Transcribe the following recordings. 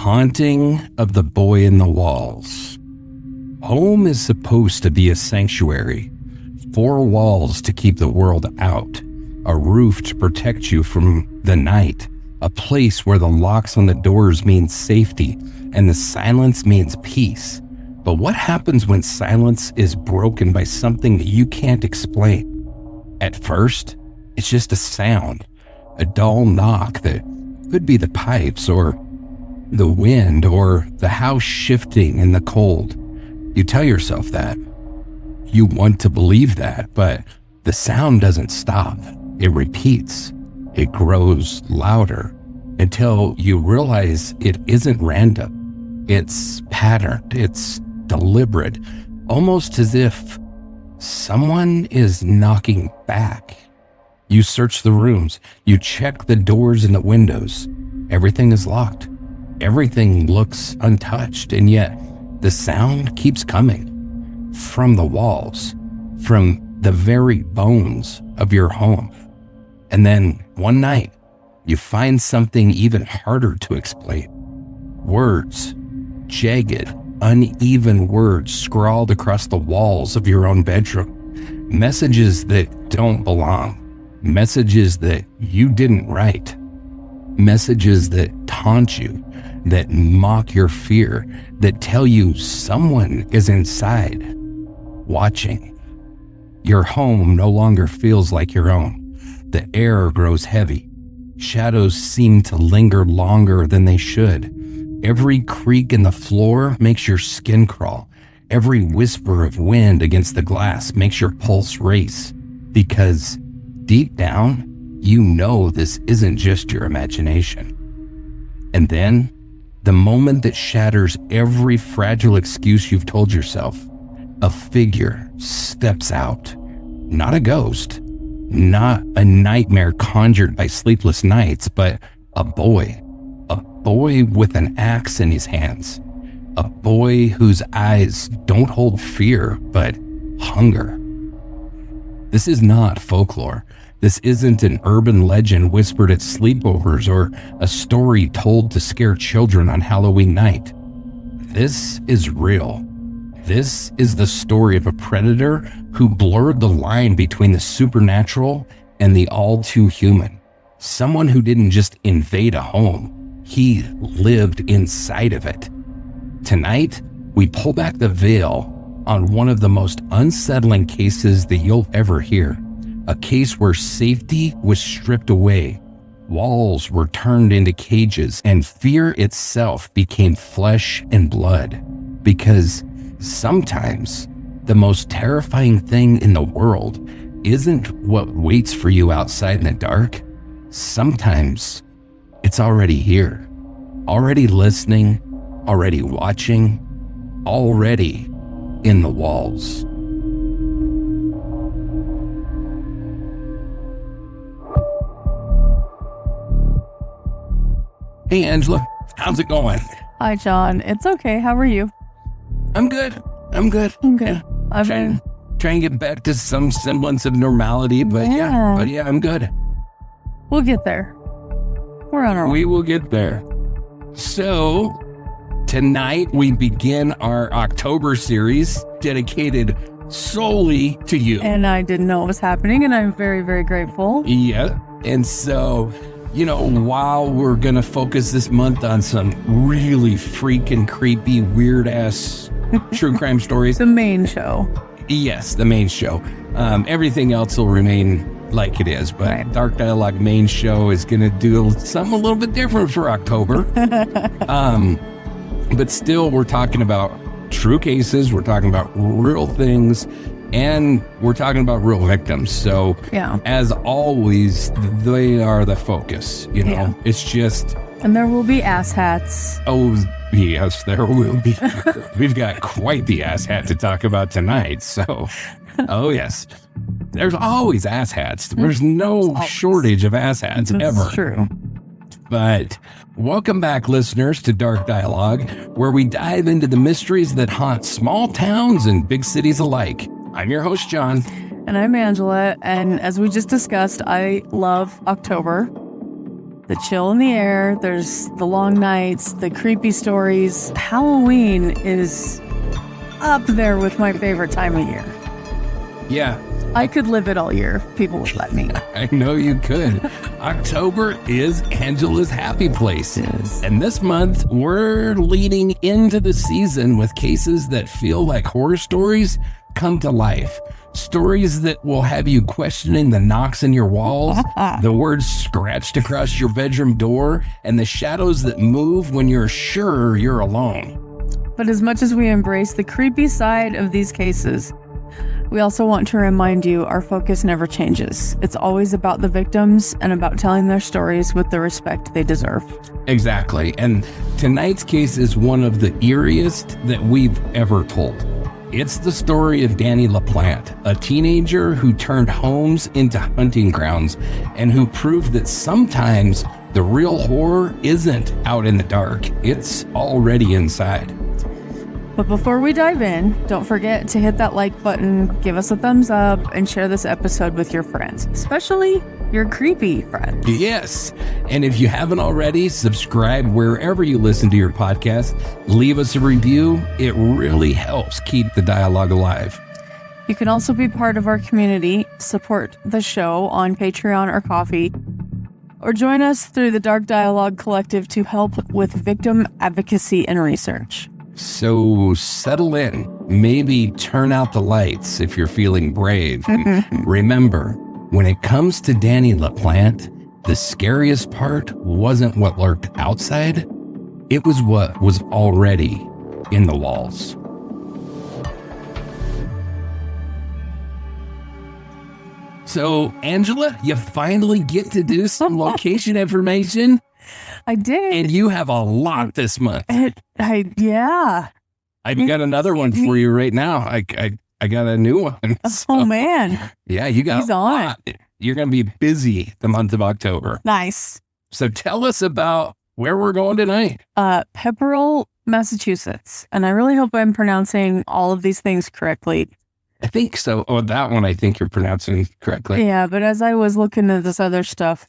haunting of the boy in the walls. Home is supposed to be a sanctuary. 4 walls to keep the world out. A roof to protect you from the night. A place where the locks on the doors mean safety and the silence means peace. But what happens when silence is broken by something that you can't explain? At first, it's just a sound. A dull knock that could be the pipes or the wind or the house shifting in the cold. You tell yourself that. You want to believe that, but the sound doesn't stop. It repeats. It grows louder until you realize it isn't random. It's patterned. It's deliberate, almost as if someone is knocking back. You search the rooms. You check the doors and the windows. Everything is locked. Everything looks untouched, and yet the sound keeps coming from the walls, from the very bones of your home. And then one night, you find something even harder to explain. Words, jagged, uneven words scrawled across the walls of your own bedroom. Messages that don't belong. Messages that you didn't write. Messages that taunt you, that mock your fear, that tell you someone is inside, watching. Your home no longer feels like your own. The air grows heavy. Shadows seem to linger longer than they should. Every creak in the floor makes your skin crawl. Every whisper of wind against the glass makes your pulse race. Because deep down, you know this isn't just your imagination. And then, the moment that shatters every fragile excuse you've told yourself, a figure steps out. Not a ghost, not a nightmare conjured by sleepless nights, but a boy with an axe in his hands. A boy whose eyes don't hold fear, but hunger. This is not folklore. This isn't an urban legend whispered at sleepovers or a story told to scare children on Halloween night. This is real. This is the story of a predator who blurred the line between the supernatural and the all-too-human. Someone who didn't just invade a home. He lived inside of it. Tonight, we pull back the veil on one of the most unsettling cases that you'll ever hear. A case where safety was stripped away, walls were turned into cages, and fear itself became flesh and blood. Because sometimes the most terrifying thing in the world isn't what waits for you outside in the dark. Sometimes it's already here, already listening, already watching, already in the walls. Hey, Angela, how's it going? Hi, John. It's okay. How are you? I'm good. I'm good. Okay. Yeah. Trying to get back to some semblance of normality, but yeah, I'm good. We'll get there. We're on our way. We will get there. So, tonight we begin our October series dedicated solely to you. And I didn't know it was happening, and I'm very, very grateful. Yeah. And so, while we're going to focus this month on some really freaking creepy, weird-ass true crime stories. The main show. Yes, the main show. Everything else will remain like it is, but right. Dark Dialogue main show is going to do something a little bit different for October. But still, we're talking about true cases, we're talking about real things, and we're talking about real victims. So, as always, they are the focus, Yeah. It's just... And there will be asshats. Oh, yes, there will be. We've got quite the asshat to talk about tonight, so... Oh, yes. There's always asshats. There's no shortage of asshats ever. That's true. But welcome back, listeners, to Dark Dialogue, where we dive into the mysteries that haunt small towns and big cities alike. I'm your host, John. And I'm Angela. And as we just discussed, I love October. the chill in the air, there's the long nights, the creepy stories. Halloween is up there with my favorite time of year. Yeah. I could live it all year if people would let me. I know you could. October is Angela's happy place. Yes. And this month, we're leading into the season with cases that feel like horror stories come to life. Stories that will have you questioning the knocks in your walls, the words scratched across your bedroom door, and the shadows that move when you're sure you're alone. But as much as we embrace the creepy side of these cases, we also want to remind you our focus never changes. It's always about the victims and about telling their stories with the respect they deserve. Exactly. And tonight's case is one of the eeriest that we've ever told. It's the story of Danny LaPlante, a teenager who turned homes into hunting grounds and who proved that sometimes the real horror isn't out in the dark. It's already inside. But before we dive in, don't forget to hit that like button, give us a thumbs up, and share this episode with your friends, especially your creepy friends. Yes. And if you haven't already, subscribe wherever you listen to your podcast. Leave us a review. It really helps keep the dialogue alive. You can also be part of our community, support the show on Patreon or Ko-fi, or join us through the Dark Dialogue Collective to help with victim advocacy and research. So settle in. Maybe turn out the lights if you're feeling brave. Remember, when it comes to Danny LaPlante, the scariest part wasn't what lurked outside. It was what was already in the walls. So, Angela, you finally get to do some location information. I did. And you have a lot this month. Yeah. I've got another one for you right now. I got a new one. Oh, man. Yeah, you got He's a on lot. You're going to be busy the month of October. Nice. So tell us about where we're going tonight. Pepperell, Massachusetts. And I really hope I'm pronouncing all of these things correctly. I think so. Oh, that one I think you're pronouncing correctly. Yeah, but as I was looking at this other stuff,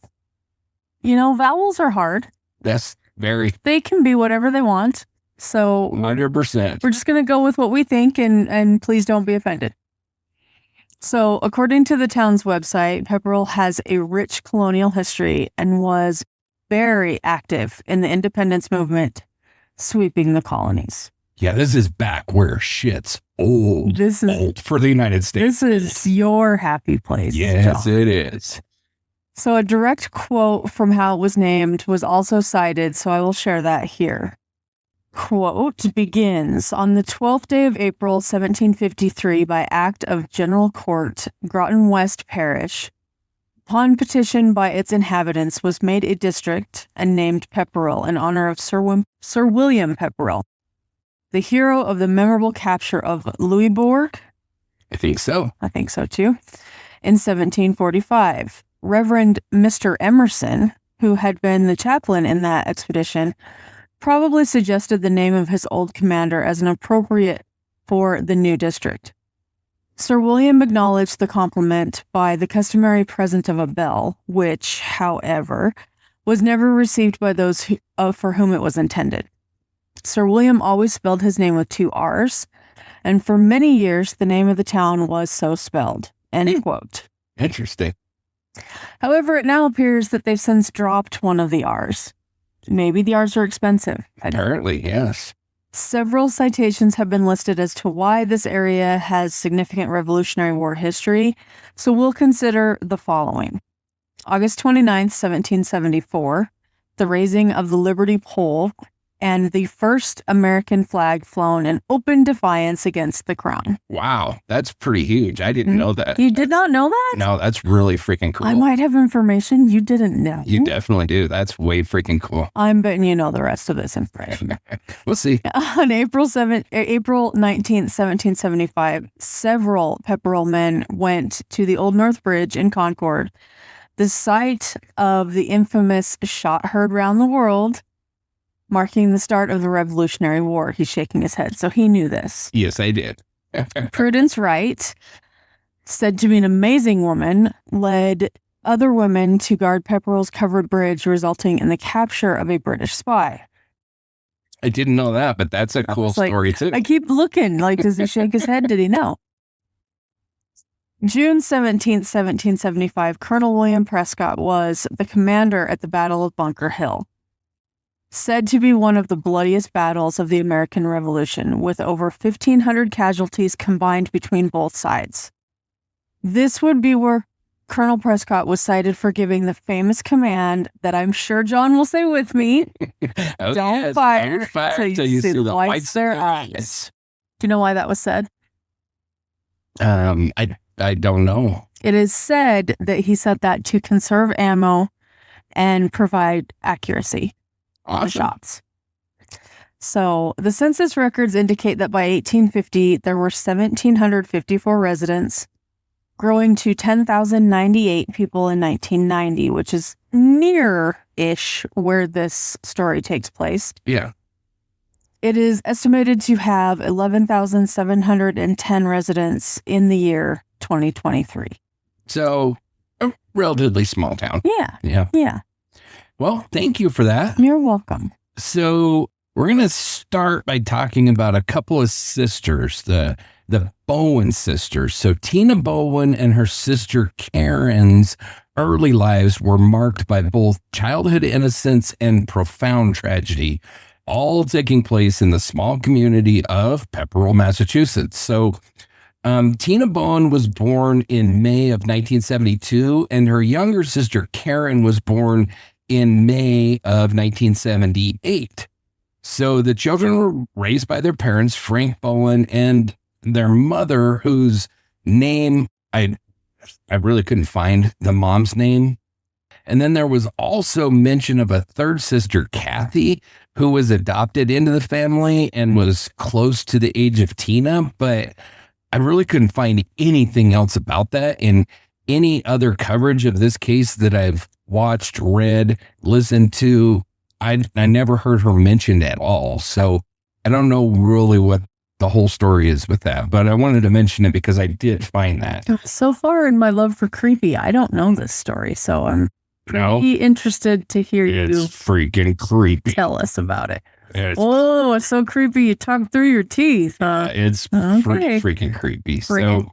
vowels are hard. That's very... They can be whatever they want. So 100%. we're just going to go with what we think and please don't be offended. So according to the town's website, Pepperell has a rich colonial history and was very active in the independence movement, sweeping the colonies. Yeah, this is back where shit's old. This is old for the United States. This is your happy place. Yes, John. it is. So a direct quote from how it was named was also cited, so I will share that here. Quote begins, on the 12th day of April, 1753, by Act of General Court, Groton West Parish, upon petition by its inhabitants, was made a district and named Pepperell in honor of Sir William Pepperell, the hero of the memorable capture of Louisbourg. I think so. I think so too. In 1745. Reverend Mr. Emerson, who had been the chaplain in that expedition, probably suggested the name of his old commander as an appropriate for the new district. Sir William acknowledged the compliment by the customary present of a bell, which, however, was never received by those for whom it was intended. Sir William always spelled his name with 2 R's, and for many years the name of the town was so spelled. End quote. Interesting. However, it now appears that they've since dropped one of the R's. Maybe the R's are expensive. Apparently, yes. Several citations have been listed as to why this area has significant Revolutionary War history, so we'll consider the following. August 29th, 1774, the raising of the Liberty Pole and the first American flag flown in open defiance against the crown. Wow, that's pretty huge. I didn't know that. You did not know that? No, that's really freaking cool. I might have information you didn't know. You definitely do. That's way freaking cool. I'm betting you know the rest of this information. We'll see. On April 19th, 1775, several Pepperell men went to the Old North Bridge in Concord, the site of the infamous shot heard round the world, marking the start of the Revolutionary War. He's shaking his head, so he knew this. Yes, I did. Prudence Wright, said to be an amazing woman, led other women to guard Pepperell's covered bridge, resulting in the capture of a British spy. I didn't know that, but that's a cool story too. I keep looking, like, does he shake his head? Did he know? June 17th, 1775, Colonel William Prescott was the commander at the Battle of Bunker Hill, said to be one of the bloodiest battles of the American Revolution, with over 1,500 casualties combined between both sides. This would be where Colonel Prescott was cited for giving the famous command that I'm sure John will say with me, don't fire till you see the whites of their eyes. Do you know why that was said? I don't know. It is said that he said that to conserve ammo and provide accuracy on the shots. So the census records indicate that by 1850, there were 1,754 residents, growing to 10,098 people in 1990, which is near-ish where this story takes place. Yeah. It is estimated to have 11,710 residents in the year 2023. So, a relatively small town. Yeah. Well, thank you for that. You're welcome. So, we're going to start by talking about a couple of sisters, the Bowen sisters. So, Tina Bowen and her sister Karen's early lives were marked by both childhood innocence and profound tragedy, all taking place in the small community of Pepperell, Massachusetts. So, Tina Bowen was born in May of 1972, and her younger sister Karen was born in May of 1978. So the children were raised by their parents, Frank Bowen, and their mother, whose name I really couldn't find the mom's name. And then there was also mention of a third sister, Kathy, who was adopted into the family and was close to the age of Tina, but I really couldn't find anything else about that in any other coverage of this case that I've watched, read, listened to. I never heard her mentioned at all. So I don't know really what the whole story is with that, but I wanted to mention it because I did find that. So far in my love for creepy, I don't know this story, so I'm pretty interested to hear you freaking creepy. Tell us about it. It's so creepy you talk through your teeth. It's freaking creepy. So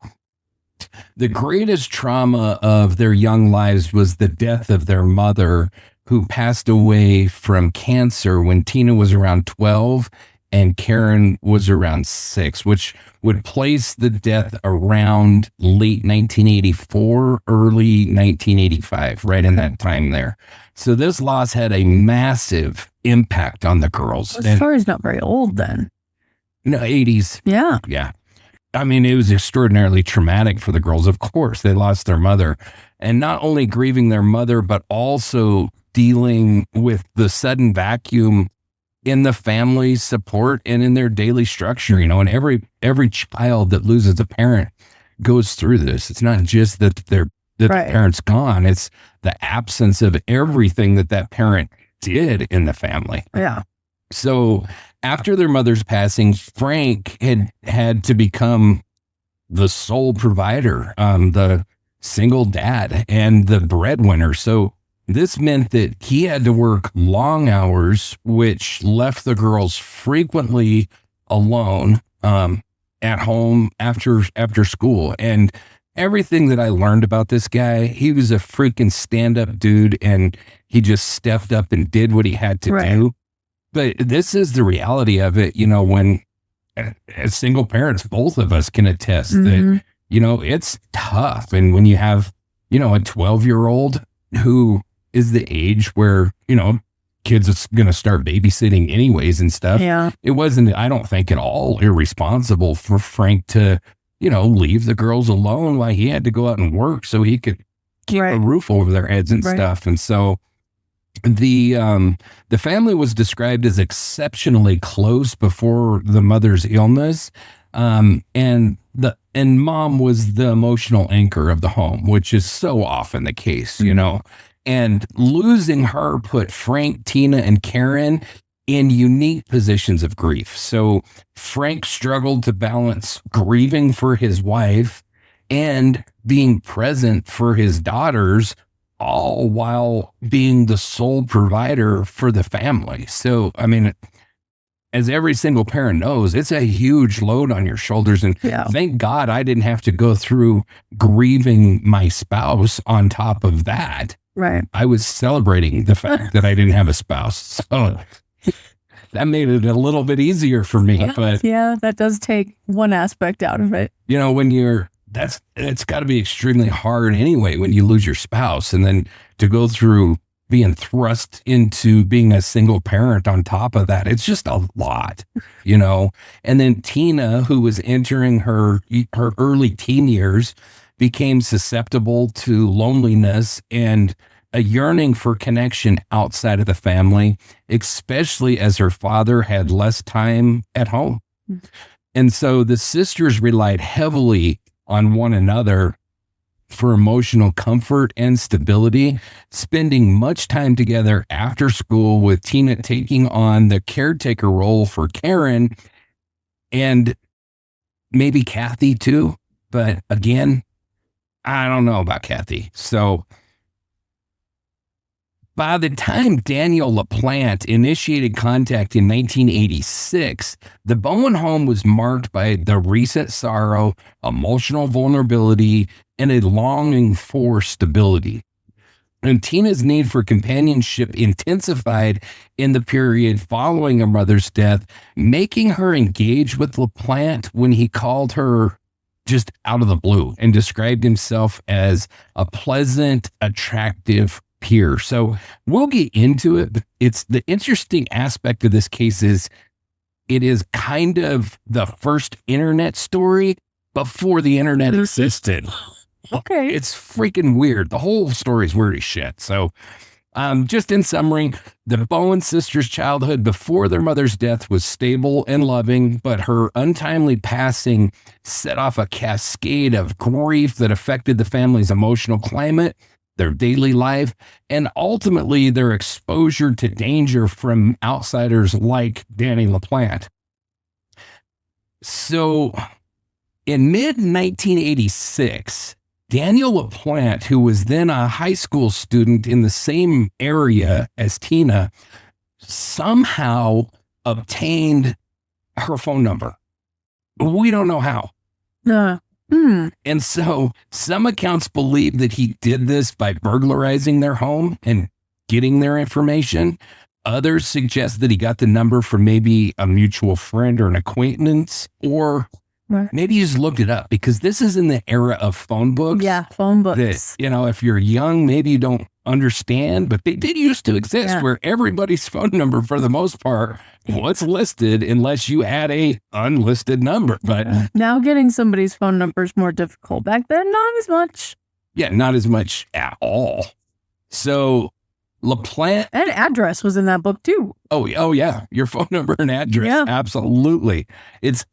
the greatest trauma of their young lives was the death of their mother, who passed away from cancer when Tina was around 12 and Karen was around 6, which would place the death around late 1984, early 1985, right in that time there. So this loss had a massive impact on the girls. The story's not very old then. No, 80s. Yeah. I mean, it was extraordinarily traumatic for the girls. Of course, they lost their mother. And not only grieving their mother, but also dealing with the sudden vacuum in the family support and in their daily structure, and every child that loses a parent goes through this. It's not just that the parent's gone. It's the absence of everything that parent did in the family. Yeah. So after their mother's passing, Frank had to become the sole provider, the single dad and the breadwinner. So this meant that he had to work long hours, which left the girls frequently alone at home after school. And everything that I learned about this guy, he was a freaking stand-up dude, and he just stepped up and did what he had to do. But this is the reality of it, when as single parents, both of us can attest that, it's tough. And when you have, a 12-year-old who is the age where, kids are going to start babysitting anyways and stuff. Yeah. It wasn't, I don't think, at all irresponsible for Frank to, leave the girls alone while he had to go out and work so he could keep a roof over their heads and stuff. And so the family was described as exceptionally close before the mother's illness. And mom was the emotional anchor of the home, which is so often the case, and losing her put Frank, Tina, and Karen in unique positions of grief. So Frank struggled to balance grieving for his wife and being present for his daughters all while being the sole provider for the family. So, I mean, as every single parent knows, it's a huge load on your shoulders. And thank God I didn't have to go through grieving my spouse on top of that. Right. I was celebrating the fact that I didn't have a spouse. So that made it a little bit easier for me. But yeah, that does take one aspect out of it. You know, when it's got to be extremely hard anyway when you lose your spouse, and then to go through being thrust into being a single parent on top of that. It's just a lot, you know. And then Tina, who was entering her early teen years, became susceptible to loneliness and a yearning for connection outside of the family, especially as her father had less time at home. And so the sisters relied heavily on one another for emotional comfort and stability, spending much time together after school, with Tina taking on the caretaker role for Karen and maybe Kathy too. But again, I don't know about Kathy. So by the time Daniel LaPlante initiated contact in 1986, the Bowen home was marked by the recent sorrow, emotional vulnerability, and a longing for stability. And Tina's need for companionship intensified in the period following her mother's death, making her engage with LaPlante when he called her just out of the blue and described himself as a pleasant, attractive peer. So we'll get into it. But it's the interesting aspect of this case is it is kind of the first internet story before the internet existed. Okay. It's freaking weird. The whole story is weird as shit. So just in summary, the Bowen sisters' childhood before their mother's death was stable and loving, but her untimely passing set off a cascade of grief that affected the family's emotional climate, their daily life, and ultimately their exposure to danger from outsiders like Danny LaPlante. So in mid-1986, Daniel LaPlante, who was then a high school student in the same area as Tina, somehow obtained her phone number. We don't know how. And so some accounts believe that he did this by burglarizing their home and getting their information. Others suggest that he got the number from maybe a mutual friend or an acquaintance, or maybe he just looked it up, because this is in the era of phone books. Yeah, phone books. That, you know, if you're young, maybe you don't understand, but they did used to exist where everybody's phone number, for the most part, was listed unless you had a unlisted number. But now getting somebody's phone number is more difficult. Back then, not as much. Yeah, not as much at all. So LaPlante. And address was in that book too. Oh yeah. Your phone number and address. Yeah. Absolutely. It's,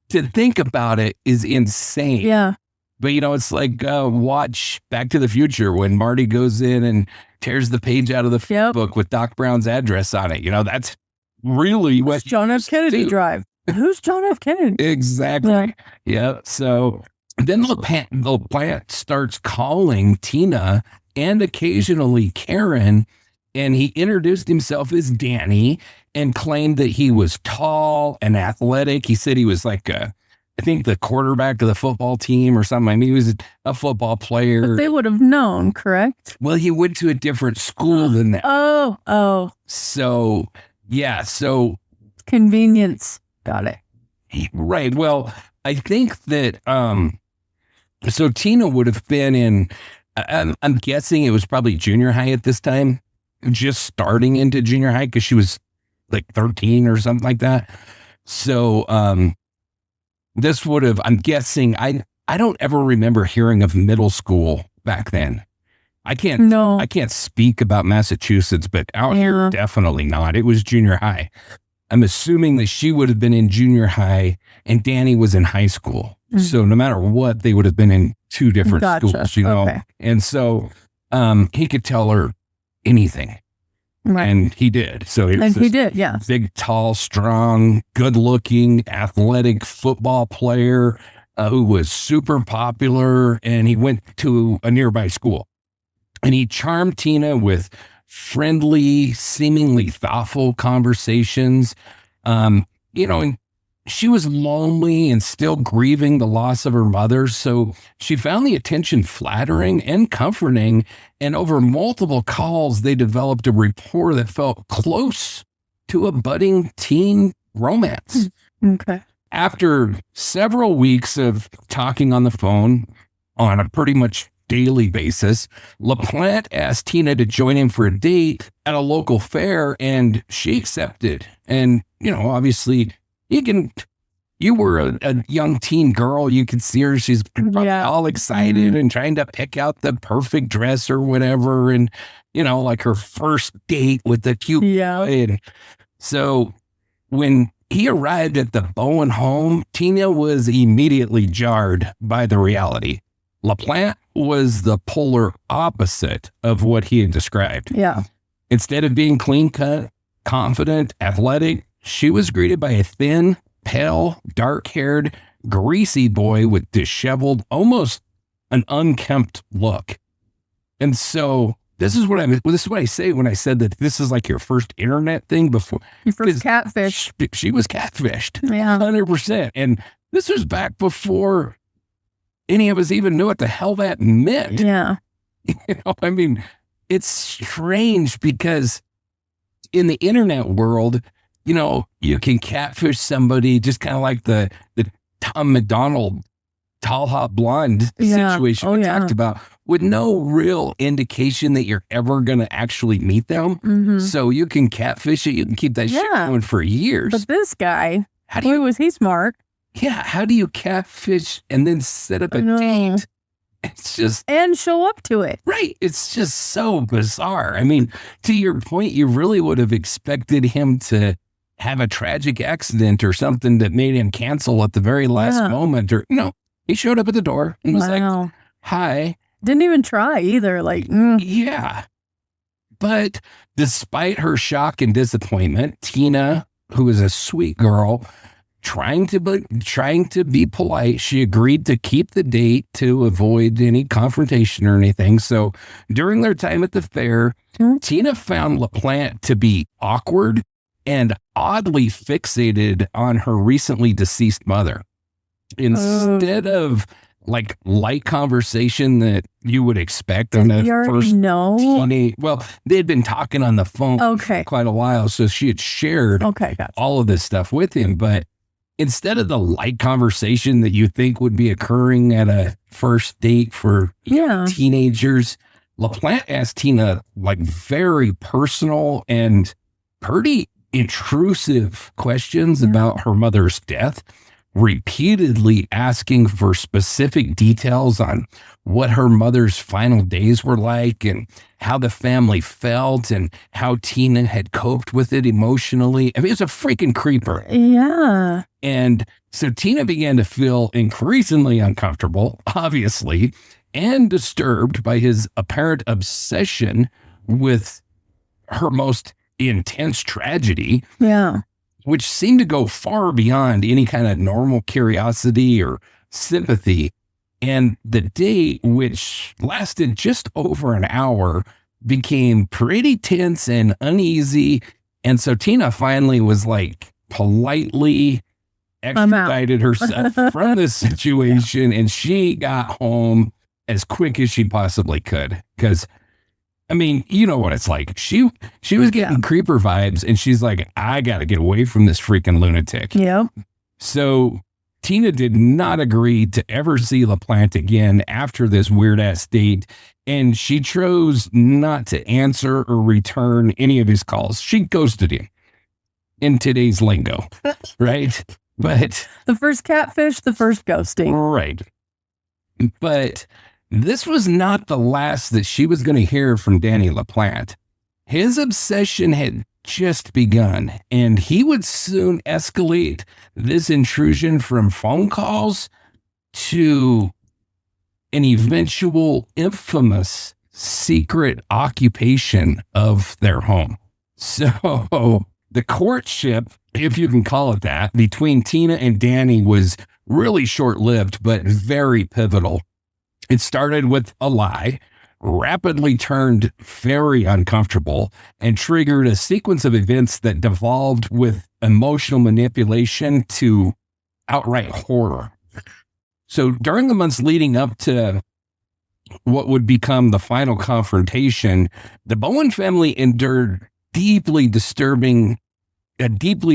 to think about it is insane. Yeah. But, you know, it's like watch Back to the Future when Marty goes in and tears the page out of the book with Doc Brown's address on it. You know, that's really what John F. Kennedy Drive. Who's John F. Kennedy? Exactly. Yeah. So then LaPlante starts calling Tina and occasionally Karen, and he introduced himself as Danny and claimed that he was tall and athletic. He said he was like I think the quarterback of the football team or something. I mean, he was a football player. But they would have known, correct? Well, he went to a different school than that. Oh. So, yeah. So. Convenience. Got it. Right. Well, I think that, so Tina would have been in, I'm guessing it was probably junior high at this time, just starting into junior high, because she was like 13 or something like that. So, this would have, I'm guessing, I don't ever remember hearing of middle school back then. I can't speak about Massachusetts, but out here, definitely not. It was junior high. I'm assuming that she would have been in junior high and Danny was in high school. Mm-hmm. So no matter what, they would have been in two different schools, you know? Okay. And so he could tell her anything. Right. And he did. So he did, yeah. Big, tall, strong, good-looking, athletic football player who was super popular, and he went to a nearby school. And he charmed Tina with friendly, seemingly thoughtful conversations. And she was lonely and still grieving the loss of her mother. So she found the attention flattering and comforting. And over multiple calls, they developed a rapport that felt close to a budding teen romance. Okay. After several weeks of talking on the phone on a pretty much daily basis, LaPlante asked Tina to join him for a date at a local fair, and she accepted. And, obviously, you were a young teen girl. You could see her. She's all excited and trying to pick out the perfect dress or whatever. And, like her first date with the cute boy. And so when he arrived at the Bowen home, Tina was immediately jarred by the reality. LaPlante was the polar opposite of what he had described. Yeah. Instead of being clean-cut, confident, athletic, she was greeted by a thin, pale, dark-haired, greasy boy with disheveled, almost an unkempt look. And so this is what I say when I said that this is like your first internet thing before. Your first catfish. She was catfished. Yeah. 100%. And this was back before any of us even knew what the hell that meant. Yeah. It's strange because in the internet world, you can catfish somebody just kind of like the Tom McDonald tall, hot blonde situation we talked about, with no real indication that you're ever going to actually meet them. Mm-hmm. So you can catfish it. You can keep that shit going for years. But this guy, was he smart? Yeah. How do you catfish and then set up a date? It's just... And show up to it. Right. It's just so bizarre. To your point, you really would have expected him to have a tragic accident or something that made him cancel at the very last moment. Or, he showed up at the door and was like, hi. Didn't even try either. Yeah. But despite her shock and disappointment, Tina, who is a sweet girl, trying to be polite, she agreed to keep the date to avoid any confrontation or anything. So during their time at the fair, Tina found LaPlante to be awkward and oddly fixated on her recently deceased mother. Instead of light conversation that you would expect on the first 20. Well, they had been talking on the phone for quite a while, so she had shared all of this stuff with him. But instead of the light conversation that you think would be occurring at a first date for teenagers, LaPlante asked Tina very personal and pretty intrusive questions about her mother's death, repeatedly asking for specific details on what her mother's final days were like and how the family felt and how Tina had coped with it emotionally. It was a freaking creeper. Yeah. And so Tina began to feel increasingly uncomfortable, obviously, and disturbed by his apparent obsession with her most intense tragedy. Yeah. Which seemed to go far beyond any kind of normal curiosity or sympathy. And the date, which lasted just over an hour, became pretty tense and uneasy. And so Tina finally was politely extradited herself from this situation. And she got home as quick as she possibly could. Because, you know what it's like. She was getting creeper vibes, and she's like, I got to get away from this freaking lunatic. Yep. So Tina did not agree to ever see LaPlante again after this weird-ass date, and she chose not to answer or return any of his calls. She ghosted him in today's lingo, right? But the first catfish, the first ghosting. Right. But this was not the last that she was going to hear from Danny LaPlante. His obsession had just begun, and he would soon escalate this intrusion from phone calls to an eventual infamous secret occupation of their home. So the courtship, if you can call it that, between Tina and Danny was really short-lived, but very pivotal. It started with a lie, rapidly turned very uncomfortable and triggered a sequence of events that devolved with emotional manipulation to outright horror. So during the months leading up to what would become the final confrontation, the Bowen family endured a deeply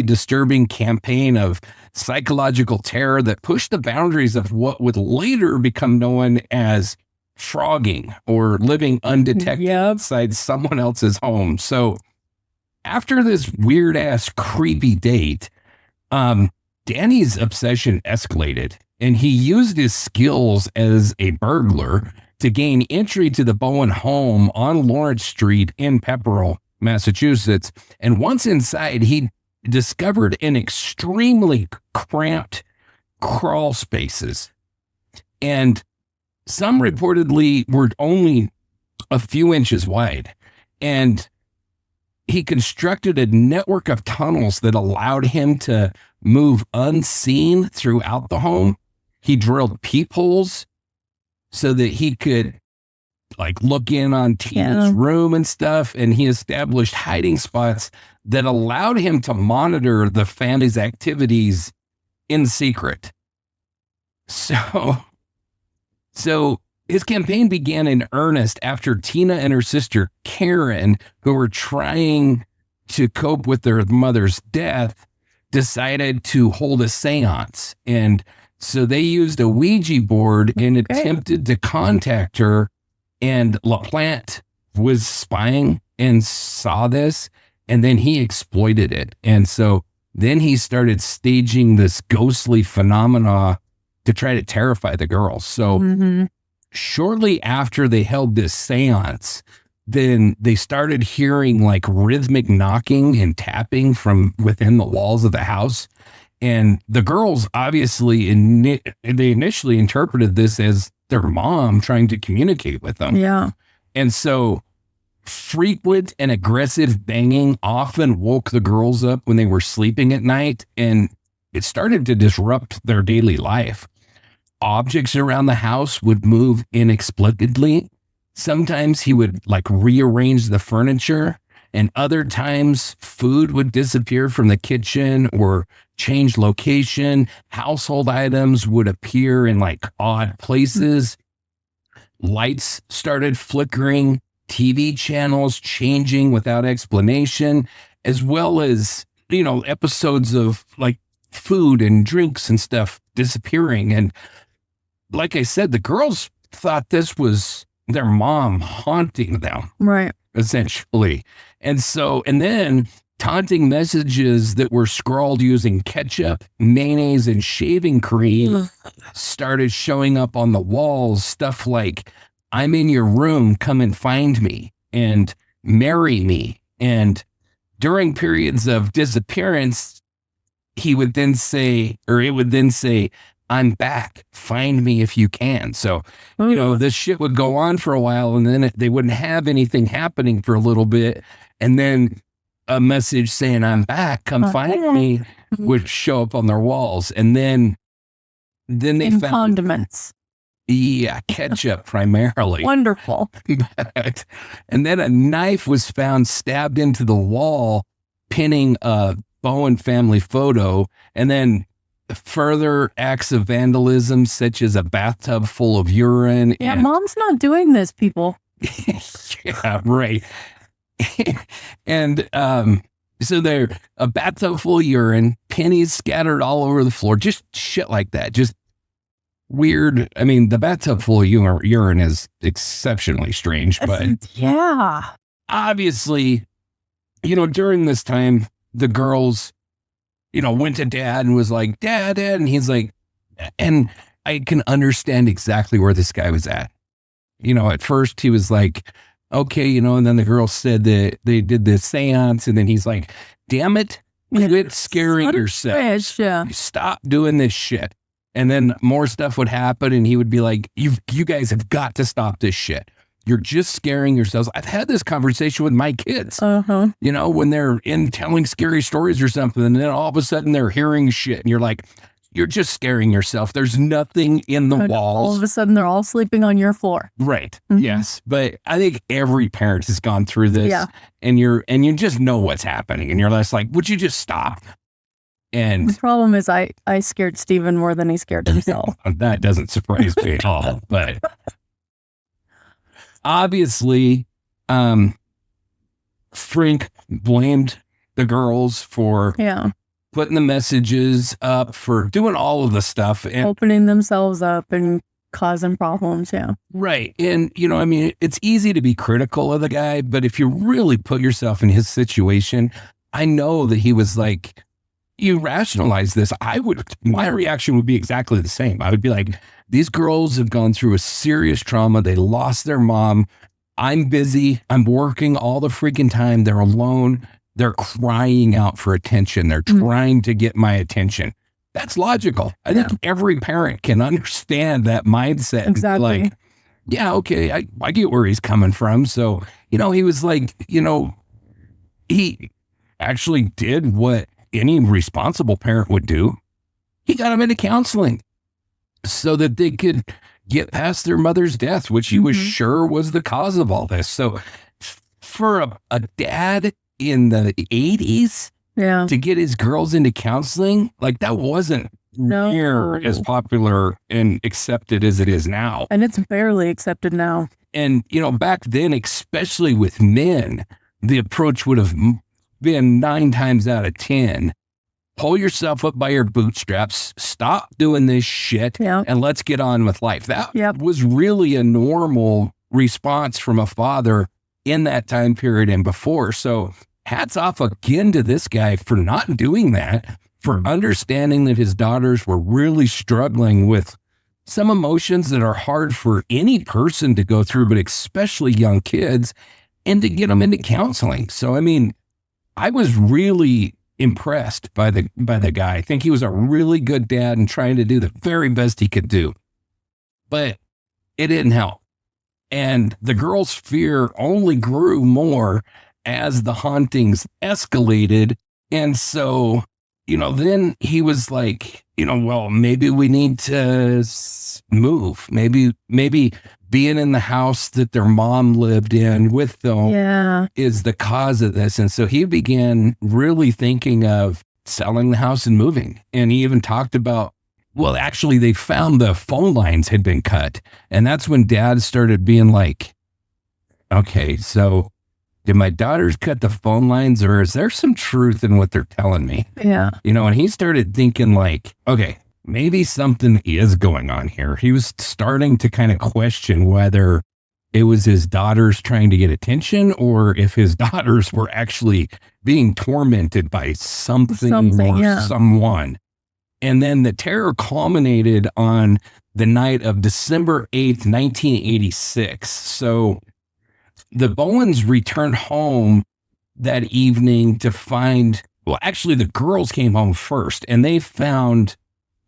disturbing campaign of psychological terror that pushed the boundaries of what would later become known as frogging, or living undetected inside someone else's home. So after this weird ass creepy date, Danny's obsession escalated, and he used his skills as a burglar to gain entry to the Bowen home on Lawrence Street in Pepperell, Massachusetts. And once inside, he discovered an extremely cramped crawl spaces, and some reportedly were only a few inches wide. And he constructed a network of tunnels that allowed him to move unseen throughout the home. He drilled peepholes so that he could like look in on Tina's room and stuff. And he established hiding spots that allowed him to monitor the family's activities in secret. So his campaign began in earnest after Tina and her sister Karen, who were trying to cope with their mother's death, decided to hold a seance. And so they used a Ouija board and attempted to contact her. And LaPlante was spying and saw this, and then he exploited it. And so then he started staging this ghostly phenomena to try to terrify the girls. So shortly after they held this seance, then they started hearing like rhythmic knocking and tapping from within the walls of the house. And the girls obviously, they initially interpreted this as their mom trying to communicate with them. Yeah. And so frequent and aggressive banging often woke the girls up when they were sleeping at night, and it started to disrupt their daily life. Objects around the house would move inexplicably. Sometimes he would like rearrange the furniture, and other times food would disappear from the kitchen or change location. Household items would appear in like odd places. Lights started flickering, TV channels changing without explanation, as well as, you know, episodes of like food and drinks and stuff disappearing. And like I said, the girls thought this was their mom haunting them. Right. Essentially. And then taunting messages that were scrawled using ketchup, mayonnaise, and shaving cream started showing up on the walls. Stuff like, "I'm in your room, come and find me," and "marry me." And during periods of disappearance, it would then say, "I'm back, find me if you can." So, you know, this shit would go on for a while, and then they wouldn't have anything happening for a little bit. And then a message saying, "I'm back, come find me," would show up on their walls. And then they found condiments. Yeah, ketchup primarily. Wonderful. And then a knife was found stabbed into the wall, pinning a Bowen family photo. And then further acts of vandalism, such as a bathtub full of urine. Yeah, mom's not doing this, people. Yeah, right. And so there, a bathtub full of urine, pennies scattered all over the floor, just shit like that. Just weird. I mean, the bathtub full of urine is exceptionally strange, but yeah, obviously, you know, during this time, the girls, you know, went to dad and was like, Dad, and he's like, and I can understand exactly where this guy was at. You know, at first he was like, okay, you know, and then the girl said that they did this seance, and then he's like, damn it, quit scaring yourself. Yeah. Stop doing this shit. And then more stuff would happen, and he would be like, you guys have got to stop this shit. You're just scaring yourselves. I've had this conversation with my kids, you know, when they're in telling scary stories or something, and then all of a sudden they're hearing shit, and you're like, you're just scaring yourself. There's nothing in the And walls. all of a sudden, they're all sleeping on your floor. Right. Mhm. Yes. But I think every parent has gone through this. Yeah. And you just know what's happening. And you're less like, would you just stop? And The problem is I scared Steven more than he scared himself. that doesn't surprise me at all. But obviously, Frank blamed the girls for Yeah. putting the messages up, for doing all of the stuff. And Opening themselves up and causing problems. Yeah. right. And, I mean, it's easy to be critical of the guy, but if you really put yourself in his situation, I know that he was like, you rationalize this. My reaction would be exactly the same. I would be like, these girls have gone through a serious trauma. They lost their mom. I'm busy. I'm working all the freaking time. They're alone. They're crying out for attention. They're trying to get my attention. That's logical. I think every parent can understand that mindset. Exactly. Like, yeah, okay, I get where he's coming from. So, he was like, he actually did what any responsible parent would do. He got them into counseling so that they could get past their mother's death, which he was sure was the cause of all this. So for a dad in the 80s to get his girls into counseling, like that wasn't near as popular and accepted as it is now. And it's barely accepted now. And, back then, especially with men, the approach would have been 9 times out of 10. Pull yourself up by your bootstraps, stop doing this shit, and let's get on with life. That was really a normal response from a father in that time period and before. So hats off again to this guy for not doing that, for understanding that his daughters were really struggling with some emotions that are hard for any person to go through, but especially young kids, and to get them into counseling. So, I mean, I was really impressed by the guy. I think he was a really good dad and trying to do the very best he could do. But it didn't help. And the girl's fear only grew more as the hauntings escalated. And so, then he was like, well, maybe we need to move. Maybe being in the house that their mom lived in with them is the cause of this. And so he began really thinking of selling the house and moving. And he even talked about, well, actually, they found the phone lines had been cut. And that's when Dad started being like, okay, so did my daughters cut the phone lines, or is there some truth in what they're telling me? Yeah. And he started thinking like, okay, maybe something is going on here. He was starting to kind of question whether it was his daughters trying to get attention or if his daughters were actually being tormented by something or someone. And then the terror culminated on the night of December 8th, 1986. So the Bowens returned home that evening to find, well, actually the girls came home first and they found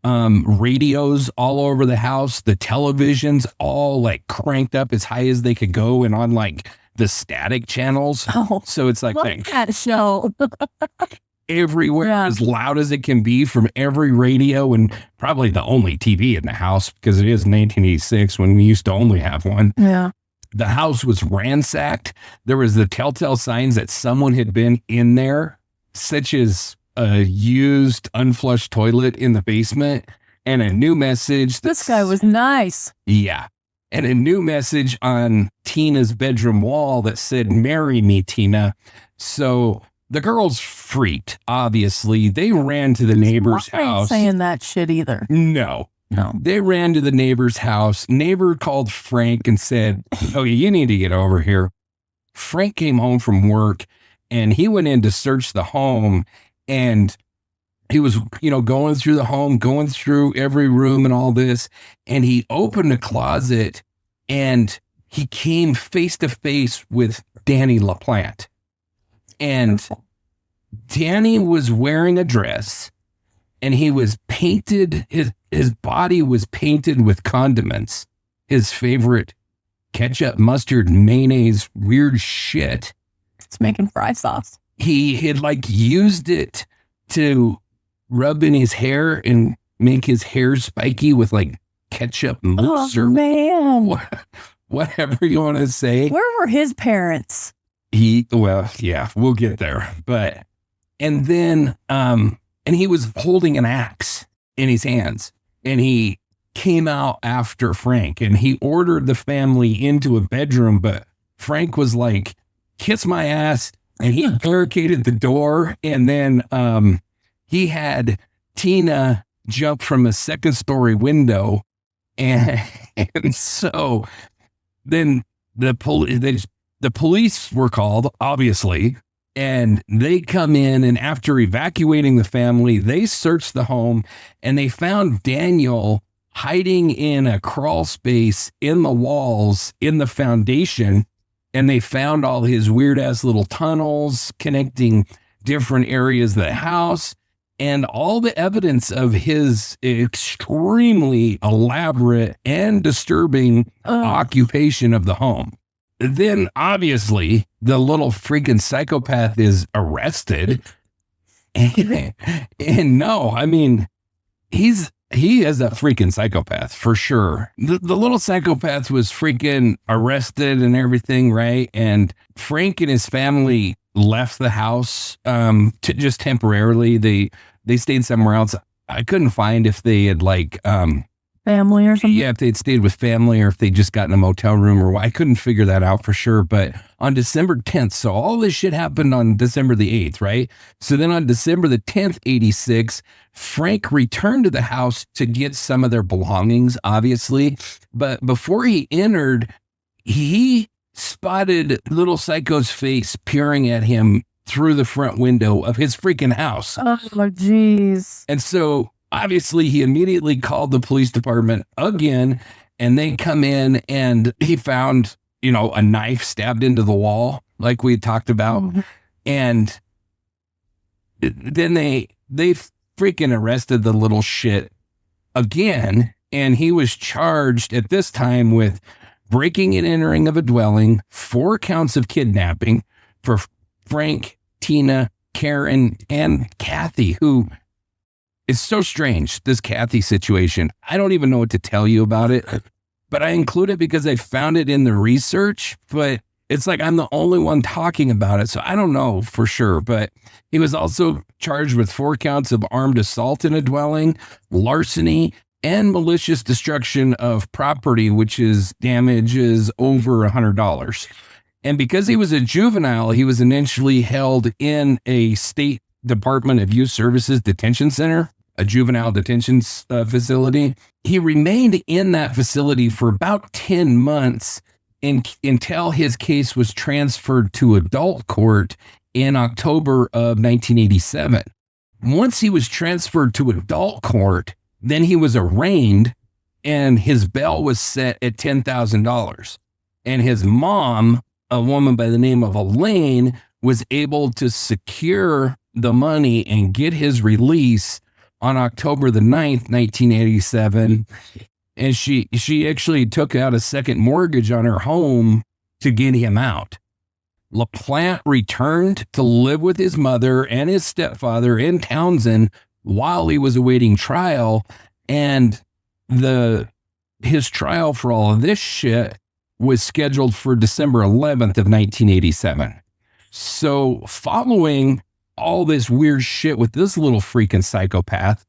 radios all over the house, the televisions all like cranked up as high as they could go and on like the static channels. Oh, so it's like that show everywhere, as loud as it can be from every radio, and probably the only TV in the house because it is 1986 when we used to only have one. Yeah. The house was ransacked. There was the telltale signs that someone had been in there, such as a used unflushed toilet in the basement and a new message. This guy was nice. Yeah. And a new message on Tina's bedroom wall that said, "Marry me, Tina." So the girls freaked, obviously. They ran to the neighbor's house. Saying that shit either. No. They ran to the neighbor's house. Neighbor called Frank and said, "Oh, you need to get over here." Frank came home from work and he went in to search the home, and he was, going through the home, going through every room and all this. And he opened a closet and he came face to face with Danny LaPlante. And Danny was wearing a dress and he was painted, his body was painted with condiments, his favorite ketchup, mustard, mayonnaise, weird shit. It's making fry sauce. He had like used it to rub in his hair and make his hair spiky with like ketchup mousse or man. whatever you want to say. Where were his parents? Well, yeah, we'll get there. But, and then, and he was holding an axe in his hands, and he came out after Frank, and he ordered the family into a bedroom, but Frank was like, kiss my ass, and he barricaded the door, and then he had Tina jump from a second-story window, and so then the police were called, obviously, and they come in, and after evacuating the family, they searched the home, and they found Daniel hiding in a crawl space in the walls, in the foundation, and they found all his weird-ass little tunnels connecting different areas of the house, and all the evidence of his extremely elaborate and disturbing occupation of the home. Then, obviously, the little freaking psychopath is arrested. And no, I mean, he is a freaking psychopath for sure. The little psychopath was freaking arrested and everything, right? And Frank and his family left the house to just temporarily. They stayed somewhere else. I couldn't find if they had like family or something. Yeah, if they'd stayed with family or if they just got in a motel room or what. I couldn't figure that out for sure. But on December 10th, so all this shit happened on December the 8th, right? So then on December the 10th, 86, Frank returned to the house to get some of their belongings, obviously. But before he entered, he spotted Little Psycho's face peering at him through the front window of his freaking house. Oh, jeez. And so obviously he immediately called the police department again, and they come in and he found, a knife stabbed into the wall like we talked about. Mm-hmm. And then they freaking arrested the little shit again. And he was charged at this time with breaking and entering of a dwelling, 4 counts of kidnapping for Frank, Tina, Karen, and Kathy, who is so strange, this Kathy situation. I don't even know what to tell you about it, but I include it because I found it in the research, but it's like I'm the only one talking about it, so I don't know for sure. But he was also charged with 4 counts of armed assault in a dwelling, larceny, and malicious destruction of property, which is damages over $100. And because he was a juvenile, he was initially held in a state Department of Youth Services detention center, a juvenile detention facility. He remained in that facility for about 10 months until his case was transferred to adult court in October of 1987. Once he was transferred to adult court, then he was arraigned and his bail was set at $10,000. And his mom, a woman by the name of Elaine, was able to secure the money and get his release on October the 9th, 1987. And she actually took out a second mortgage on her home to get him out. LaPlante returned to live with his mother and his stepfather in Townsend while he was awaiting trial. And his trial for all of this shit was scheduled for December 11th of 1987. So following all this weird shit with this little freaking psychopath,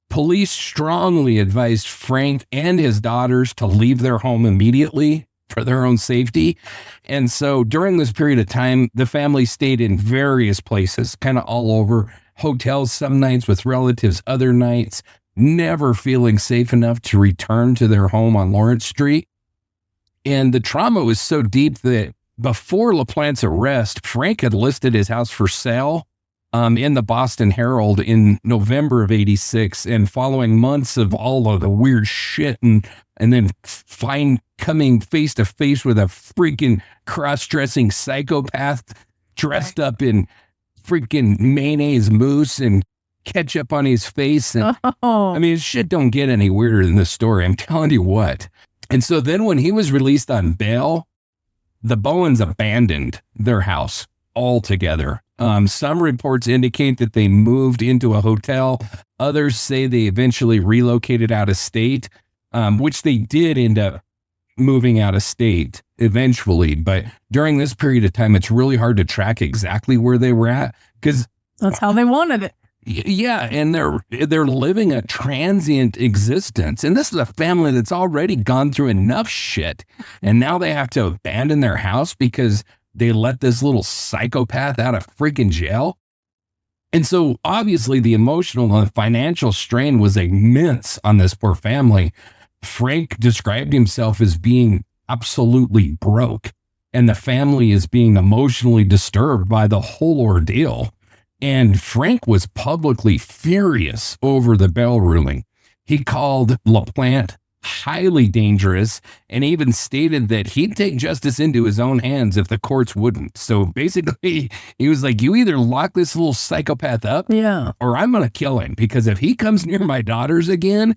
police strongly advised Frank and his daughters to leave their home immediately for their own safety. And so during this period of time, the family stayed in various places, kind of all over, hotels some nights with relatives, other nights, never feeling safe enough to return to their home on Lawrence Street. And the trauma was so deep that before LaPlante's arrest, Frank had listed his house for sale in the Boston Herald in November of 86. And following months of all of the weird shit and then coming face to face with a freaking cross-dressing psychopath dressed up in freaking mayonnaise mousse and ketchup on his face. And I mean, shit don't get any weirder than this story. I'm telling you what. And so then when he was released on bail, the Bowens abandoned their house altogether. Some reports indicate that they moved into a hotel. Others say they eventually relocated out of state, which they did end up moving out of state eventually. But during this period of time, it's really hard to track exactly where they were at because that's how they wanted it. Yeah, and they're living a transient existence. And this is a family that's already gone through enough shit. And now they have to abandon their house because they let this little psychopath out of freaking jail. And so obviously the emotional and financial strain was immense on this poor family. Frank described himself as being absolutely broke, and the family is being emotionally disturbed by the whole ordeal. And Frank was publicly furious over the bail ruling. He called LaPlante highly dangerous and even stated that he'd take justice into his own hands if the courts wouldn't. So basically, he was like, you either lock this little psychopath up or I'm going to kill him, because if he comes near my daughters again,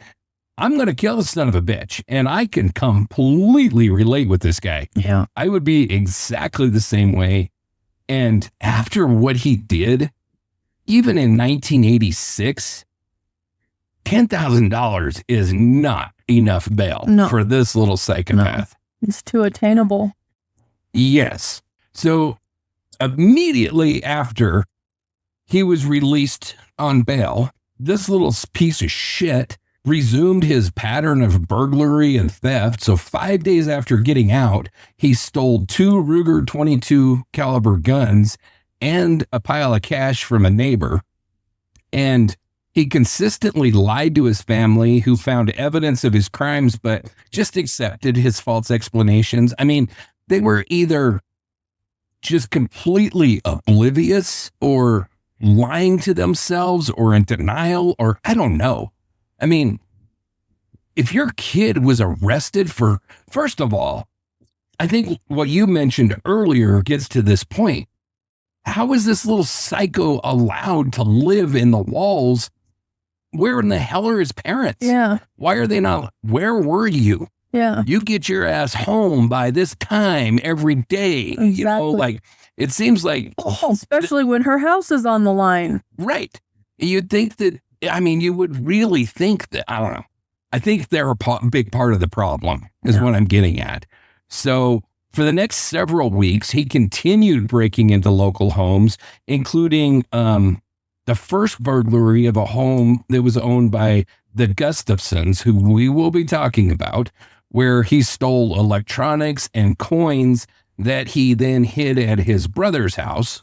I'm going to kill the son of a bitch. And I can completely relate with this guy. Yeah. I would be exactly the same way. And after what he did, even in 1986, $10,000 is not enough bail for this little psychopath. No. It's too attainable. Yes. So immediately after he was released on bail, this little piece of shit resumed his pattern of burglary and theft. So 5 days after getting out, he stole 2 Ruger 22 caliber guns and a pile of cash from a neighbor. And he consistently lied to his family, who found evidence of his crimes, but just accepted his false explanations. I mean, they were either just completely oblivious or lying to themselves or in denial, or I don't know. I mean, if your kid was arrested for, first of all, I think what you mentioned earlier gets to this point. How is this little psycho allowed to live in the walls? Where in the hell are his parents? Yeah. Why are they not? Where were you? Yeah. You get your ass home by this time every day. Exactly. You know, like, it seems like. Especially when her house is on the line. Right. You'd think that, I mean, you would really think that, I don't know. I think they're a big part of the problem is what I'm getting at. So for the next several weeks, he continued breaking into local homes, including the first burglary of a home that was owned by the Gustafsons, who we will be talking about, where he stole electronics and coins that he then hid at his brother's house.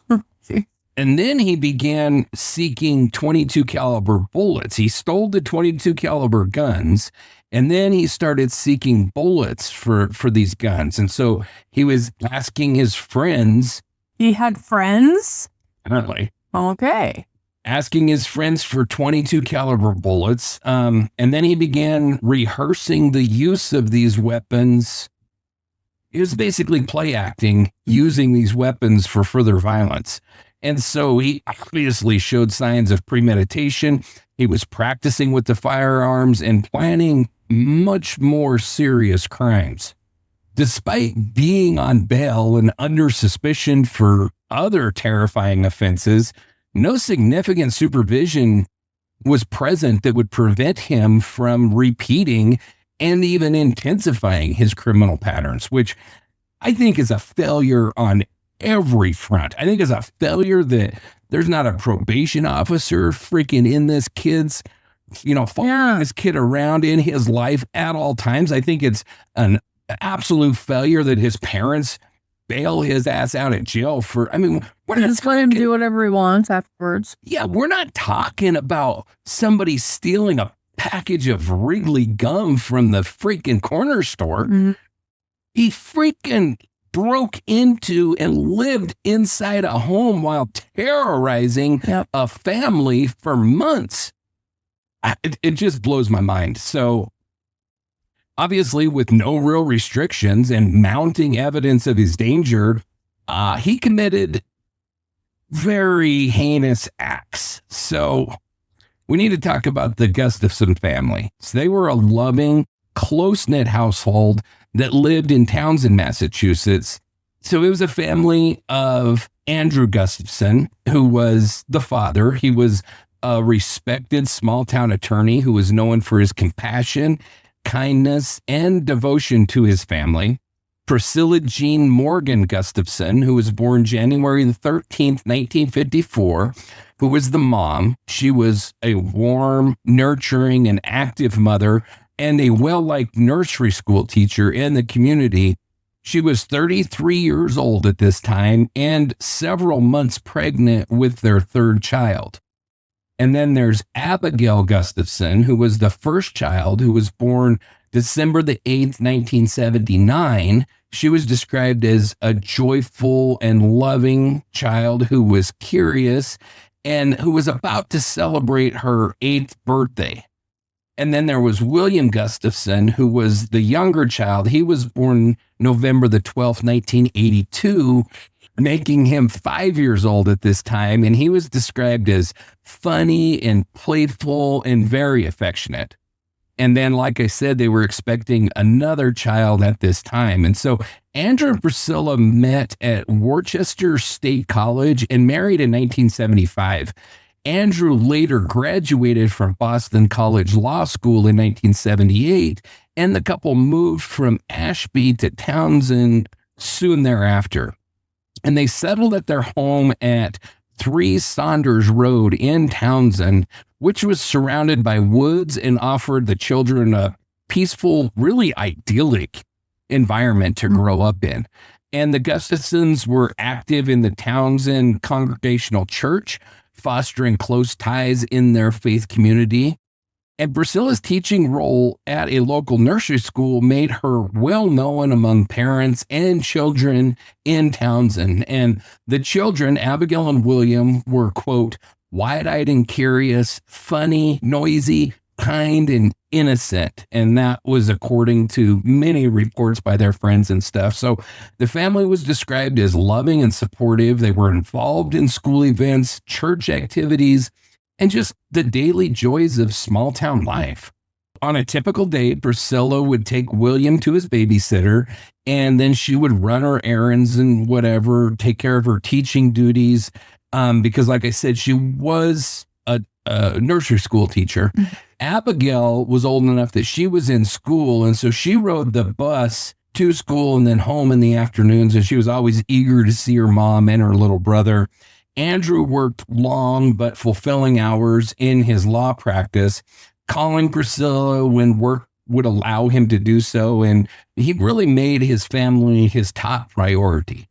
And then he began seeking 22 caliber bullets. He stole the 22 caliber guns, and then he started seeking bullets for these guns. And so he was asking his friends. He had friends? Apparently. Okay. Asking his friends for 22 caliber bullets. And then he began rehearsing the use of these weapons. He was basically play acting, using these weapons for further violence. And so he obviously showed signs of premeditation. He was practicing with the firearms and planning much more serious crimes. Despite being on bail and under suspicion for other terrifying offenses, no significant supervision was present that would prevent him from repeating and even intensifying his criminal patterns, which I think is a failure on every front. I think it's a failure that there's not a probation officer freaking in this kid's, following this kid around in his life at all times. I think it's an absolute failure that his parents bail his ass out of jail for, we're not just let him do whatever he wants afterwards. Yeah, we're not talking about somebody stealing a package of Wrigley gum from the freaking corner store. Mm-hmm. He freaking broke into and lived inside a home while terrorizing a family for months. It just blows my mind. So obviously, with no real restrictions and mounting evidence of his danger, he committed very heinous acts. So we need to talk about the Gustafson family. So they were a loving, close-knit household that lived in Townsend, Massachusetts. So it was a family of Andrew Gustafson, who was the father. He was a respected small-town attorney who was known for his compassion, kindness, and devotion to his family. Priscilla Jean Morgan Gustafson, who was born January the 13th, 1954, who was the mom. She was a warm, nurturing, and active mother and a well-liked nursery school teacher in the community. She was 33 years old at this time and several months pregnant with their third child. And then there's Abigail Gustafson, who was the first child, who was born December the 8th, 1979. She was described as a joyful and loving child who was curious and who was about to celebrate her 8th birthday. And then there was William Gustafson, who was the younger child. He was born November the 12th, 1982, making him 5 years old at this time. And he was described as funny and playful and very affectionate. And then, like I said, they were expecting another child at this time. And so Andrew and Priscilla met at Worcester State College and married in 1975. Andrew later graduated from Boston College Law School in 1978, and the couple moved from Ashby to Townsend soon thereafter. And they settled at their home at 3 Saunders Road in Townsend, which was surrounded by woods and offered the children a peaceful, really idyllic environment to grow up in. And the Gustafsons were active in the Townsend Congregational Church, fostering close ties in their faith community. And Priscilla's teaching role at a local nursery school made her well known among parents and children in Townsend. And the children, Abigail and William, were, quote, wide-eyed and curious, funny, noisy, kind, and innocent. And that was according to many reports by their friends and stuff. So the family was described as loving and supportive. They were involved in school events, church activities, and just the daily joys of small town life. On a typical day, Priscilla would take William to his babysitter, and then she would run her errands and whatever, take care of her teaching duties. Because like I said, she was a nursery school teacher. Abigail was old enough that she was in school, and so she rode the bus to school and then home in the afternoons, and she was always eager to see her mom and her little brother. Andrew worked long but fulfilling hours in his law practice, calling Priscilla when work would allow him to do so, and he really made his family his top priority.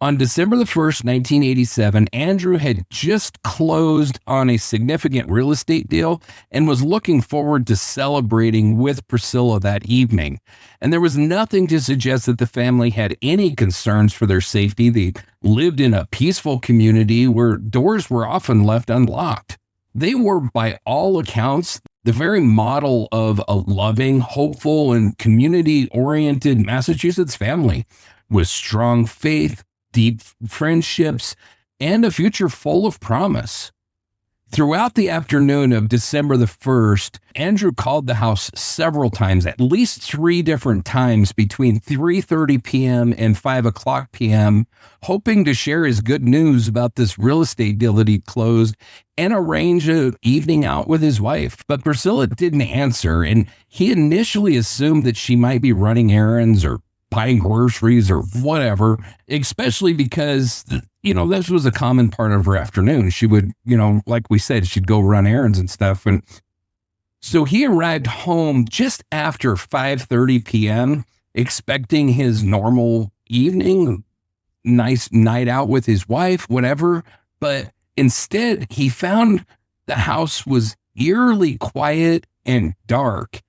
On December the 1st, 1987, Andrew had just closed on a significant real estate deal and was looking forward to celebrating with Priscilla that evening. And there was nothing to suggest that the family had any concerns for their safety. They lived in a peaceful community where doors were often left unlocked. They were, by all accounts, the very model of a loving, hopeful, and community-oriented Massachusetts family with strong faith, deep friendships, and a future full of promise. Throughout the afternoon of December the 1st, Andrew called the house several times, at least 3 different times between 3:30 p.m. and 5 o'clock p.m., hoping to share his good news about this real estate deal that he closed and arrange an evening out with his wife. But Priscilla didn't answer, and he initially assumed that she might be running errands or buying groceries or whatever, especially because, this was a common part of her afternoon. She would, like we said, she'd go run errands and stuff. And so he arrived home just after 5:30 p.m., expecting his normal evening, nice night out with his wife, whatever. But instead, he found the house was eerily quiet and dark.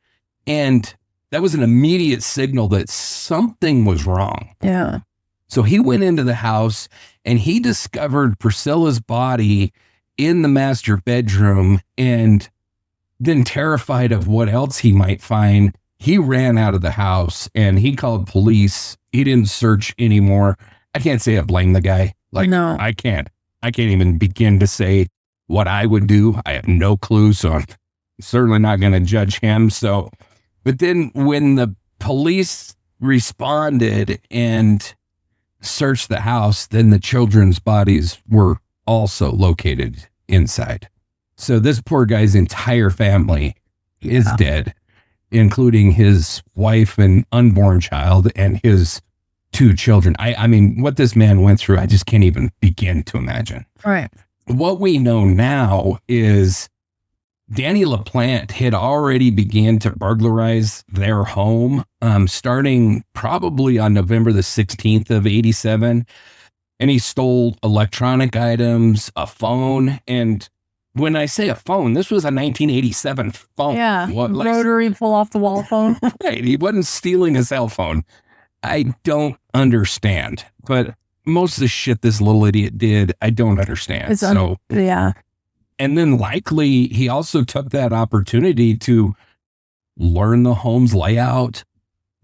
And that was an immediate signal that something was wrong. Yeah. So he went into the house and he discovered Priscilla's body in the master bedroom, and then, terrified of what else he might find, he ran out of the house and he called police. He didn't search anymore. I can't say I blame the guy. No. I can't even begin to say what I would do. I have no clue, so I'm certainly not going to judge him. But then when the police responded and searched the house, then the children's bodies were also located inside. So this poor guy's entire family is Yeah. dead, including his wife and unborn child and his 2 children. I mean, what this man went through, I just can't even begin to imagine. Right. What we know now is Danny LaPlante had already began to burglarize their home, starting probably on November the 16th of 87. And he stole electronic items, a phone. And when I say a phone, this was a 1987 phone. Yeah. What, like, Rotary pull off the wall phone. right, he wasn't stealing a cell phone. I don't understand. But most of the shit this little idiot did, I don't understand. Yeah. And then likely he also took that opportunity to learn the home's layout,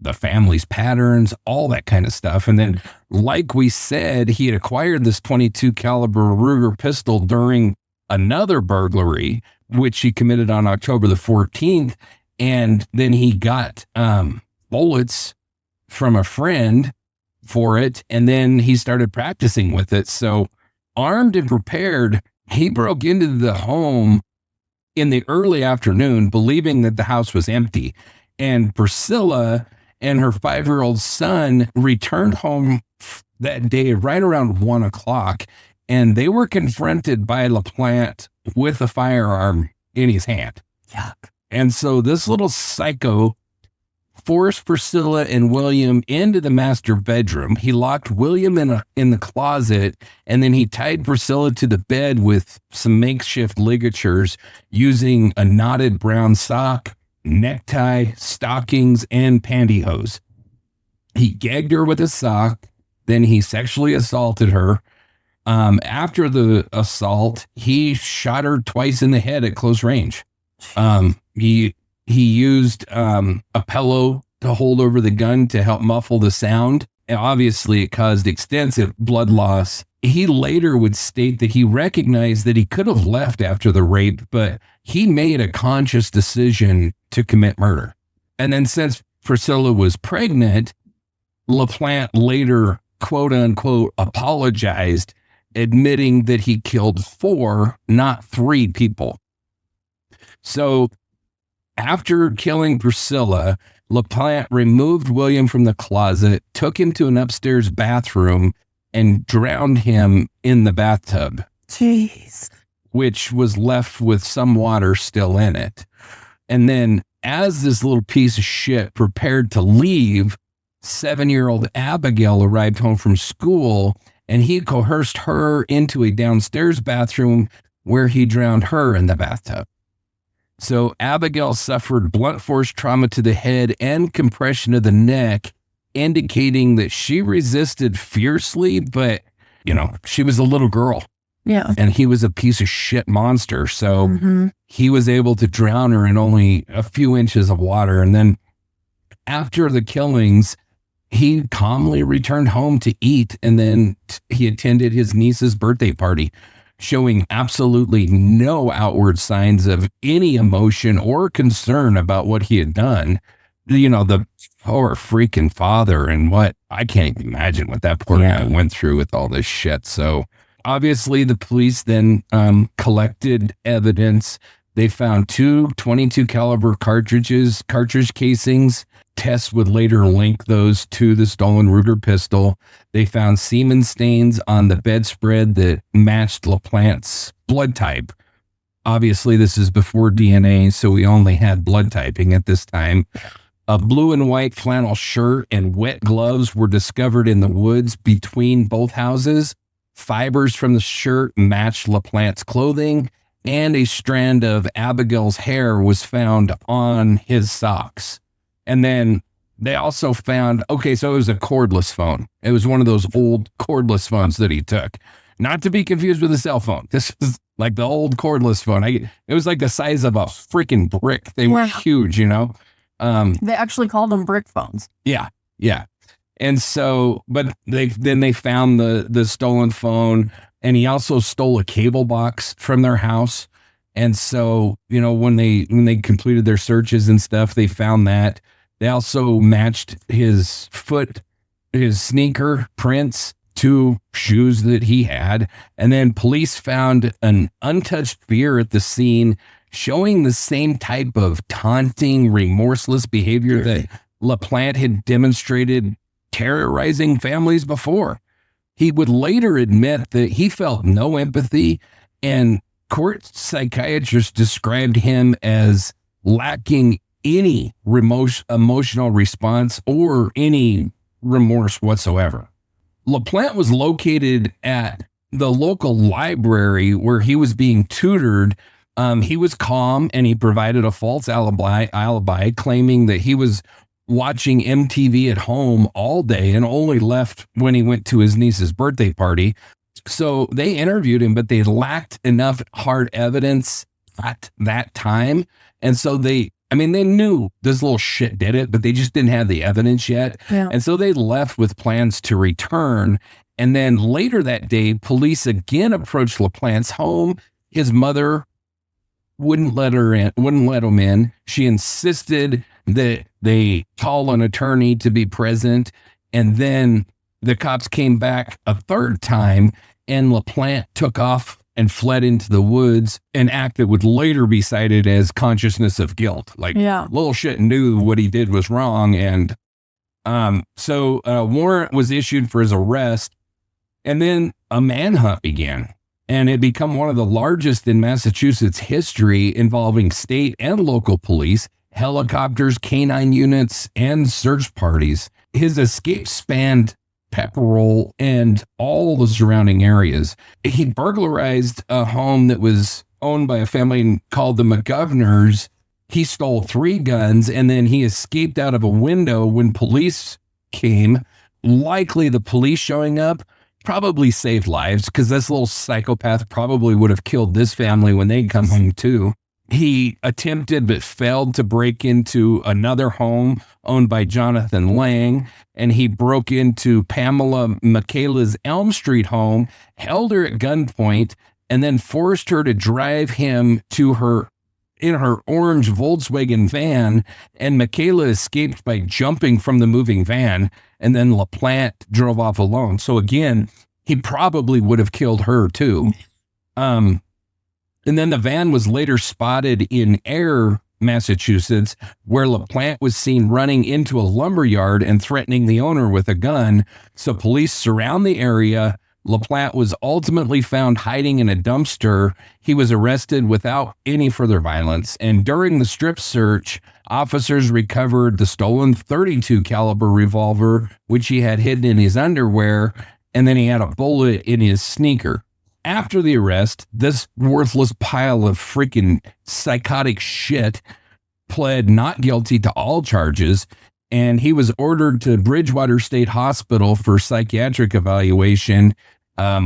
the family's patterns, all that kind of stuff. And then, like we said, he had acquired this 22 caliber Ruger pistol during another burglary, which he committed on October the 14th. And then he got bullets from a friend for it. And then he started practicing with it. So armed and prepared, he broke into the home in the early afternoon, believing that the house was empty. And Priscilla and her 5-year-old son returned home that day right around 1 o'clock. And they were confronted by LaPlante with a firearm in his hand. Yuck. And so this little psycho forced Priscilla and William into the master bedroom. He locked William in the closet, and then he tied Priscilla to the bed with some makeshift ligatures using a knotted brown sock, necktie, stockings, and pantyhose. He gagged her with a sock. Then he sexually assaulted her. After the assault, he shot her twice in the head at close range. He used a pillow to hold over the gun to help muffle the sound. And obviously, it caused extensive blood loss. He later would state that he recognized that he could have left after the rape, but he made a conscious decision to commit murder. And then since Priscilla was pregnant, LaPlante later, quote unquote, apologized, admitting that he killed 4, not 3 people. So after killing Priscilla, LaPlante removed William from the closet, took him to an upstairs bathroom, and drowned him in the bathtub. Jeez. Which was left with some water still in it. And then, as this little piece of shit prepared to leave, 7-year-old Abigail arrived home from school, and he coerced her into a downstairs bathroom where he drowned her in the bathtub. So Abigail suffered blunt force trauma to the head and compression of the neck, indicating that she resisted fiercely, but, she was a little girl. Yeah. And he was a piece of shit monster. So he was able to drown her in only a few inches of water. And then after the killings, he calmly returned home to eat. And then he attended his niece's birthday party, showing absolutely no outward signs of any emotion or concern about what he had done. The poor freaking father, and what I can't even imagine what that poor guy went through with all this shit. So obviously the police then collected evidence. They found 2 22 caliber cartridge casings. Tests would later link those to the stolen Ruger pistol. They found semen stains on the bedspread that matched LaPlante's blood type. Obviously, this is before DNA, so we only had blood typing at this time. A blue and white flannel shirt and wet gloves were discovered in the woods between both houses. Fibers from the shirt matched LaPlante's clothing, and a strand of Abigail's hair was found on his socks. And then they also found, so it was a cordless phone. It was one of those old cordless phones that he took. Not to be confused with a cell phone. This was like the old cordless phone. It was like the size of a freaking brick. They were huge, They actually called them brick phones. Yeah. And so, but they found the stolen phone, and he also stole a cable box from their house. And so, when they completed their searches and stuff, they found that. They also matched his sneaker prints 2 shoes that he had. And then police found an untouched beer at the scene, showing the same type of taunting, remorseless behavior that LaPlante had demonstrated terrorizing families before. He would later admit that he felt no empathy, and court psychiatrists described him as lacking any emotional response or any remorse whatsoever. LaPlante was located at the local library where he was being tutored. He was calm, and he provided a false alibi, claiming that he was watching MTV at home all day and only left when he went to his niece's birthday party. So they interviewed him, but they lacked enough hard evidence at that time. And so they knew this little shit did it, but they just didn't have the evidence yet. Yeah. And so they left with plans to return. And then later that day, police again approached LaPlante's home. His mother wouldn't let him in. She insisted that they call an attorney to be present. And then the cops came back a third time, and LaPlante took off and fled into the woods, an act that would later be cited as consciousness of guilt. Little shit knew what he did was wrong. And so a warrant was issued for his arrest, and then a manhunt began. And it became one of the largest in Massachusetts history, involving state and local police, helicopters, canine units, and search parties. His escape spanned Pepperell and all the surrounding areas. He burglarized a home that was owned by a family called the McGovernors. He stole 3 guns, and then he escaped out of a window when police came. Likely the police showing up probably saved lives, because this little psychopath probably would have killed this family when they come home too. He attempted but failed to break into another home owned by Jonathan Lang, and he broke into Pamela Michaela's Elm Street home, held her at gunpoint, and then forced her to drive him to her in her orange Volkswagen van, and Michaela escaped by jumping from the moving van, and then LaPlante drove off alone. So again, he probably would have killed her too. And then the van was later spotted in Ayer, Massachusetts, where LaPlante was seen running into a lumber yard and threatening the owner with a gun. So police surround the area. LaPlante was ultimately found hiding in a dumpster. He was arrested without any further violence. And during the strip search, officers recovered the stolen .32 caliber revolver, which he had hidden in his underwear, and then he had a bullet in his sneaker. After the arrest, this worthless pile of freaking psychotic shit pled not guilty to all charges, and he was ordered to Bridgewater State Hospital for psychiatric evaluation,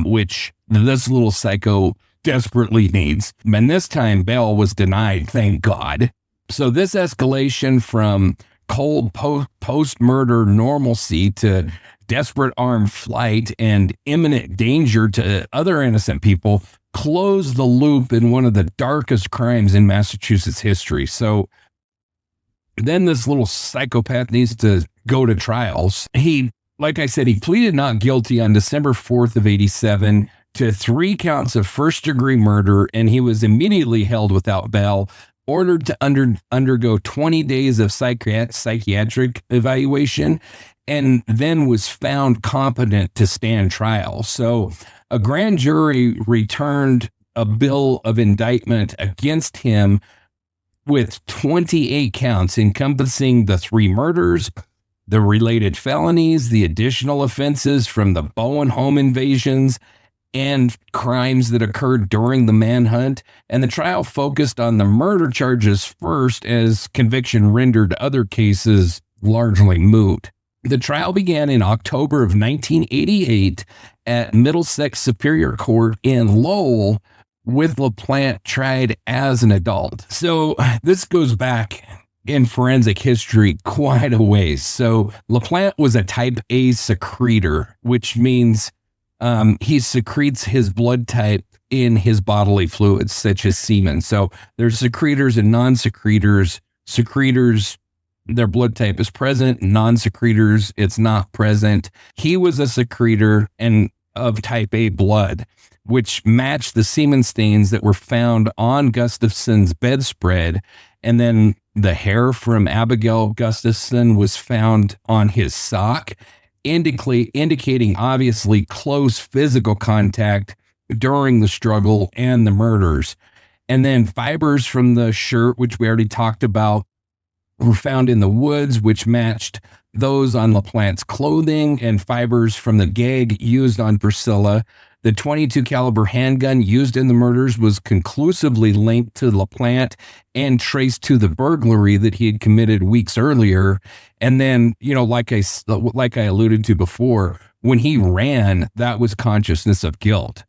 which this little psycho desperately needs. And this time, bail was denied, thank God. So this escalation from cold post-murder normalcy to desperate armed flight and imminent danger to other innocent people closed the loop in one of the darkest crimes in Massachusetts history. So then this little psychopath needs to go to trials. Like I said, he pleaded not guilty on December 4th of 87 to 3 counts of first-degree murder, and he was immediately held without bail, ordered to undergo 20 days of psychiatric evaluation, and then was found competent to stand trial. So a grand jury returned a bill of indictment against him with 28 counts encompassing the 3 murders, the related felonies, the additional offenses from the Bowen home invasions, and crimes that occurred during the manhunt. And the trial focused on the murder charges first, as conviction rendered other cases largely moot. The trial began in October of 1988 at Middlesex Superior Court in Lowell, with LaPlante tried as an adult. So this goes back in forensic history quite a ways. So LaPlante was a type A secretor, which means he secretes his blood type in his bodily fluids, such as semen. So there's secretors and non-secretors. Secretors their blood type is present. Non-secretors, it's not present. He was a secretor and of type A blood, which matched the semen stains that were found on Gustafson's bedspread. And then the hair from Abigail Gustafson was found on his sock, indicating obviously close physical contact during the struggle and the murders. And then fibers from the shirt, which we already talked about, were found in the woods, which matched those on LaPlante's clothing, and fibers from the gag used on Priscilla. The .22 caliber handgun used in the murders was conclusively linked to LaPlante and traced to the burglary that he had committed weeks earlier. And then, you know, like I alluded to before, when he ran, that was consciousness of guilt.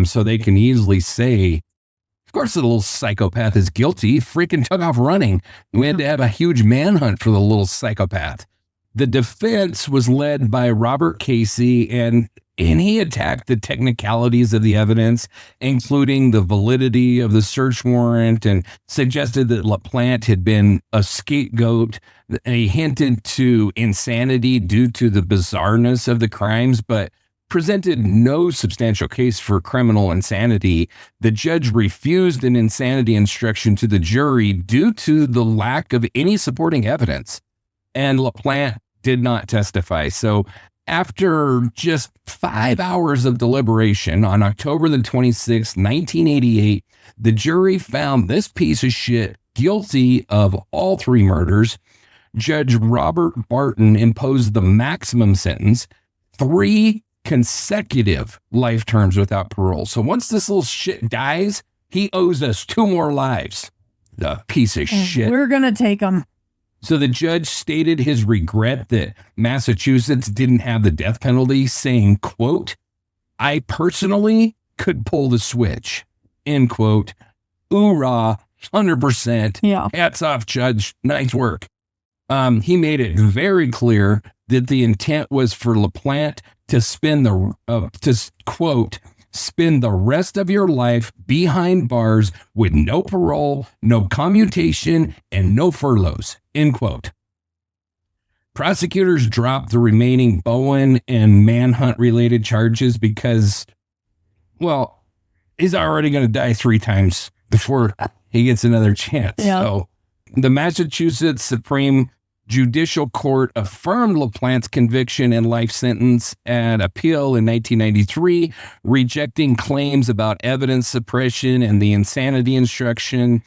So they can easily say, of course, the little psychopath is guilty. Freaking took off running. We had to have a huge manhunt for the little psychopath. The defense was led by Robert Casey, and he attacked the technicalities of the evidence, including the validity of the search warrant, and suggested that LaPlante had been a scapegoat. And he hinted to insanity due to the bizarreness of the crimes, but presented no substantial case for criminal insanity. The judge refused an insanity instruction to the jury due to the lack of any supporting evidence, and LaPlante did not testify. So after just 5 hours of deliberation on October the 26th, 1988, the jury found this piece of shit guilty of all three murders. Judge Robert Barton imposed the maximum sentence, 3 consecutive life terms without parole. So once this little shit dies, he owes us 2 more lives. The piece of shit. We're going to take him. So the judge stated his regret that Massachusetts didn't have the death penalty, saying, quote, "I personally could pull the switch," end quote. Hoorah, 100%. Yeah. Hats off, Judge. Nice work. He made it very clear that the intent was for LaPlante to spend quote, "spend the rest of your life behind bars with no parole, no commutation, and no furloughs," end quote. Prosecutors dropped the remaining Bowen and manhunt-related charges because, well, he's already going to die 3 times before he gets another chance. Yeah. So the Massachusetts Supreme Judicial Court affirmed LaPlante's conviction and life sentence at appeal in 1993, rejecting claims about evidence suppression and the insanity instruction.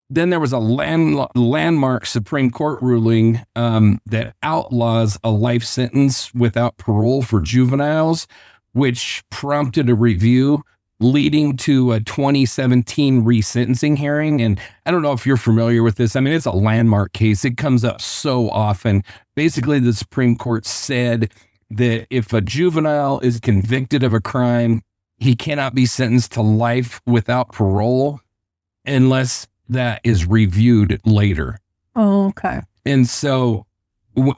Then there was a landmark Supreme Court ruling that outlaws a life sentence without parole for juveniles, which prompted a review, leading to a 2017 resentencing hearing. And I don't know if you're familiar with this. I mean, it's a landmark case. It comes up so often. Basically, the Supreme Court said that if a juvenile is convicted of a crime, he cannot be sentenced to life without parole unless that is reviewed later. Oh, okay. And so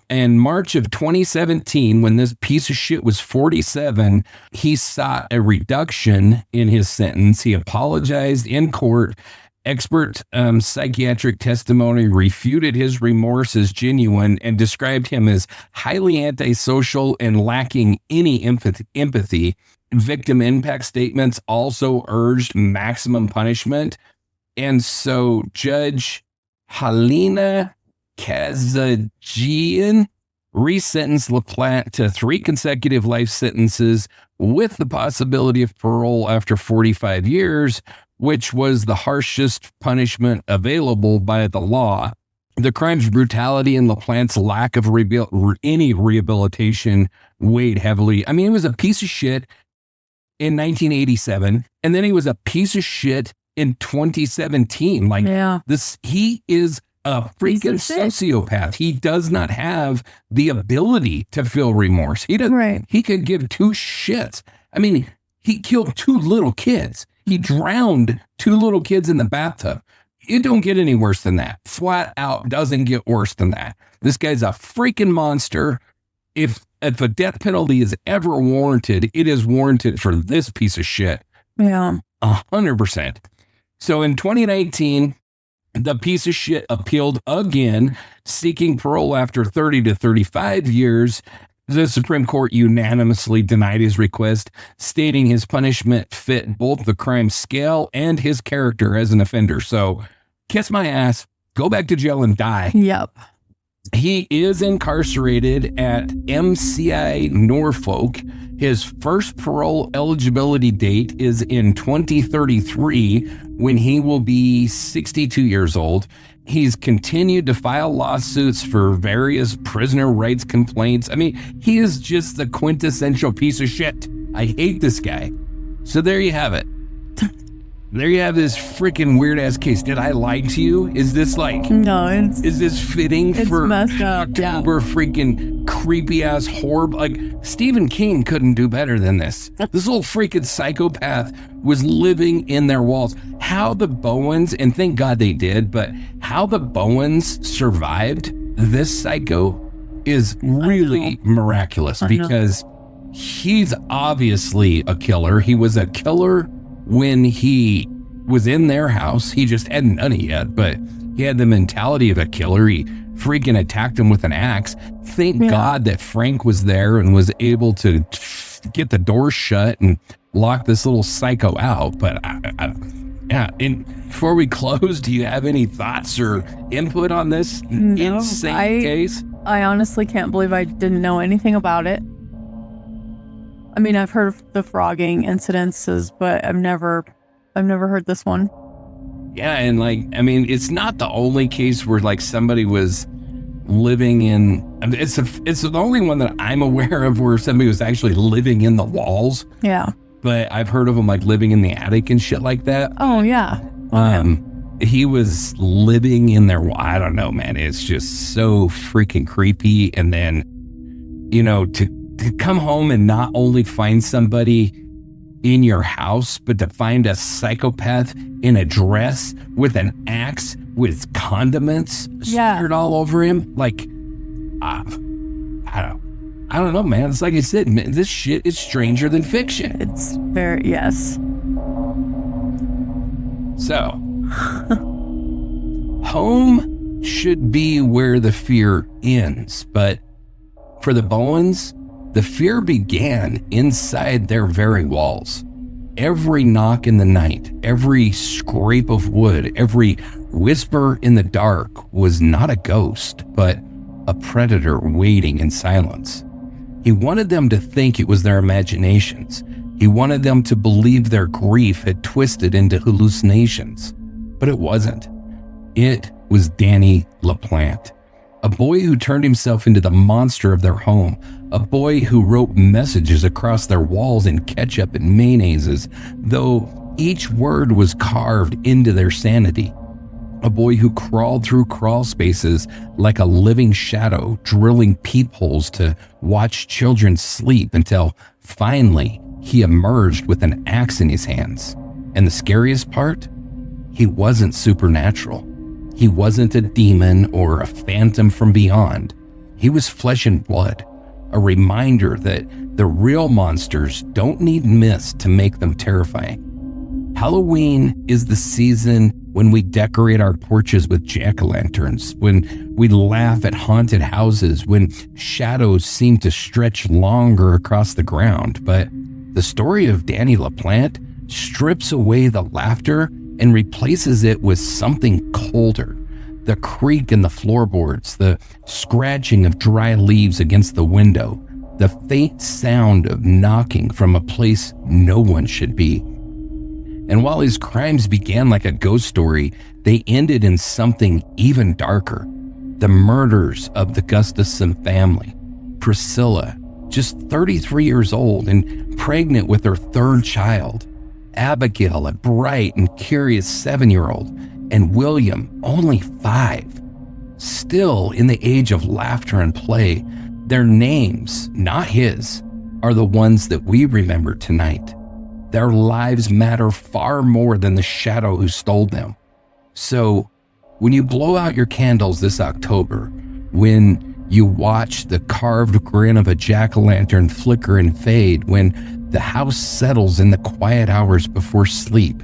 in March of 2017, when this piece of shit was 47, he sought a reduction in his sentence. He apologized in court. Expert psychiatric testimony refuted his remorse as genuine and described him as highly antisocial and lacking any empathy. Victim impact statements also urged maximum punishment. And so Judge Helena Kazajian resentenced LaPlante to 3 consecutive life sentences with the possibility of parole after 45 years, which was the harshest punishment available by the law. The crime's brutality and LaPlante's lack of any rehabilitation weighed heavily. I mean, he was a piece of shit in 1987, and then he was a piece of shit in 2017. Like, he is a freaking sociopath. He does not have the ability to feel remorse. He doesn't. Right. He could give 2 shits. I mean, he killed 2 little kids. He drowned 2 little kids in the bathtub. It don't get any worse than that. Flat out doesn't get worse than that. This guy's a freaking monster. If a death penalty is ever warranted, it is warranted for this piece of shit. Yeah. 100%. So in 2019, The piece of shit appealed again, seeking parole after 30 to 35 years. The Supreme Court unanimously denied his request, stating his punishment fit both the crime scale and his character as an offender. So, kiss my ass, go back to jail and die. Yep. He is incarcerated at MCI Norfolk. His first parole eligibility date is in 2033, when he will be 62 years old. He's continued to file lawsuits for various prisoner rights complaints. I mean, he is just the quintessential piece of shit. I hate this guy. So there you have it. There you have this freaking weird ass case. Did I lie to you? Is this like... No, is this fitting for messed up, October freaking creepy ass horror? Like, Stephen King couldn't do better than this. This little freaking psychopath was living in their walls. How the Bowens, and thank God they did, but how the Bowens survived this psycho is really miraculous, because he's obviously a killer. He was a killer when he was in their house. He just hadn't done it yet, but he had the mentality of a killer. He freaking attacked him with an axe. Thank God that Frank was there and was able to get the door shut and lock this little psycho out. But and before we close, do you have any thoughts or input on this insane case? I honestly can't believe I didn't know anything about it. I mean, I've heard of the frogging incidences, but I've never heard this one. Yeah, and like, I mean, it's not the only case where like somebody was living in. I mean, it's the only one that I'm aware of where somebody was actually living in the walls. Yeah. But I've heard of them like living in the attic and shit like that. Oh yeah. He was living in their. I don't know, man. It's just so freaking creepy. And then, you know, to come home and not only find somebody in your house, but to find a psychopath in a dress with an axe with condiments smeared all over him. Like, I don't know, man. It's like I said, man, this shit is stranger than fiction. It's very, yes. So, home should be where the fear ends, but for the Bowens, the fear began inside their very walls. Every knock in the night, every scrape of wood, every whisper in the dark was not a ghost, but a predator waiting in silence. He wanted them to think it was their imaginations. He wanted them to believe their grief had twisted into hallucinations. But it wasn't. It was Danny LaPlante, a boy who turned himself into the monster of their home, a boy who wrote messages across their walls in ketchup and mayonnaises, though each word was carved into their sanity. A boy who crawled through crawl spaces like a living shadow, drilling peepholes to watch children sleep until finally he emerged with an axe in his hands. And the scariest part? He wasn't supernatural. He wasn't a demon or a phantom from beyond. He was flesh and blood, a reminder that the real monsters don't need myths to make them terrifying. Halloween is the season when we decorate our porches with jack-o'-lanterns, when we laugh at haunted houses, when shadows seem to stretch longer across the ground. But the story of Danny LaPlante strips away the laughter and replaces it with something colder. The creak in the floorboards, the scratching of dry leaves against the window, the faint sound of knocking from a place no one should be. And while his crimes began like a ghost story, they ended in something even darker. The murders of the Gustafson family. Priscilla, just 33 years old and pregnant with her third child. Abigail, a bright and curious 7-year-old. And William, only 5. Still in the age of laughter and play, their names, not his, are the ones that we remember tonight. Their lives matter far more than the shadow who stole them. So, when you blow out your candles this October, when you watch the carved grin of a jack-o'-lantern flicker and fade, when the house settles in the quiet hours before sleep,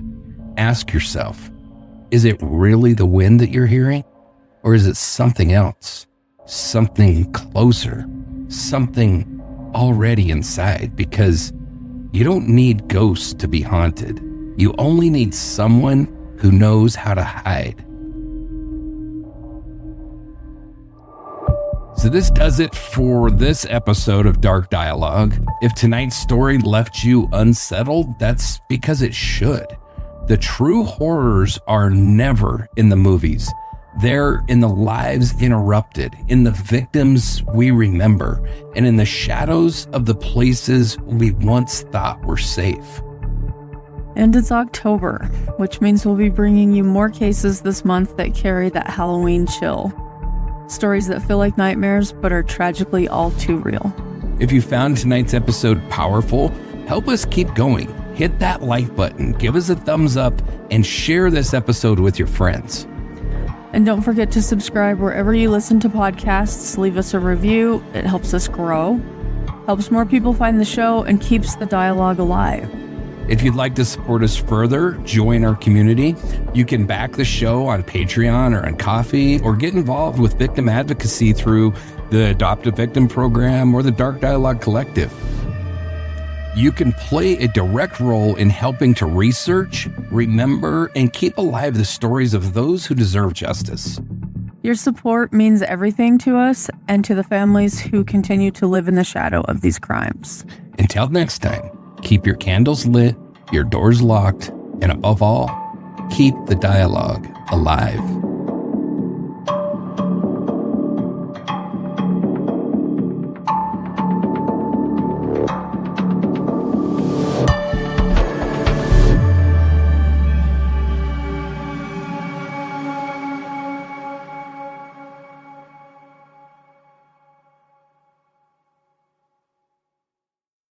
ask yourself, Is it really the wind that you're hearing? Or is it something else? Something closer? Something already inside? Because you don't need ghosts to be haunted. You only need someone who knows how to hide. So this does it for this episode of Dark Dialogue. If tonight's story left you unsettled, that's because it should. The true horrors are never in the movies. They're in the lives interrupted, in the victims we remember, and in the shadows of the places we once thought were safe. And it's October, which means we'll be bringing you more cases this month that carry that Halloween chill. Stories that feel like nightmares, but are tragically all too real. If you found tonight's episode powerful, help us keep going. Hit that like button, give us a thumbs up, and share this episode with your friends. And don't forget to subscribe wherever you listen to podcasts. Leave us a review. It helps us grow, helps more people find the show, and keeps the dialogue alive. If you'd like to support us further, join our community. You can back the show on Patreon or on Ko-fi, or get involved with victim advocacy through the Adopt a Victim program or the Dark Dialogue Collective. You can play a direct role in helping to research, remember, and keep alive the stories of those who deserve justice. Your support means everything to us and to the families who continue to live in the shadow of these crimes. Until next time, keep your candles lit, your doors locked, and above all, keep the dialogue alive.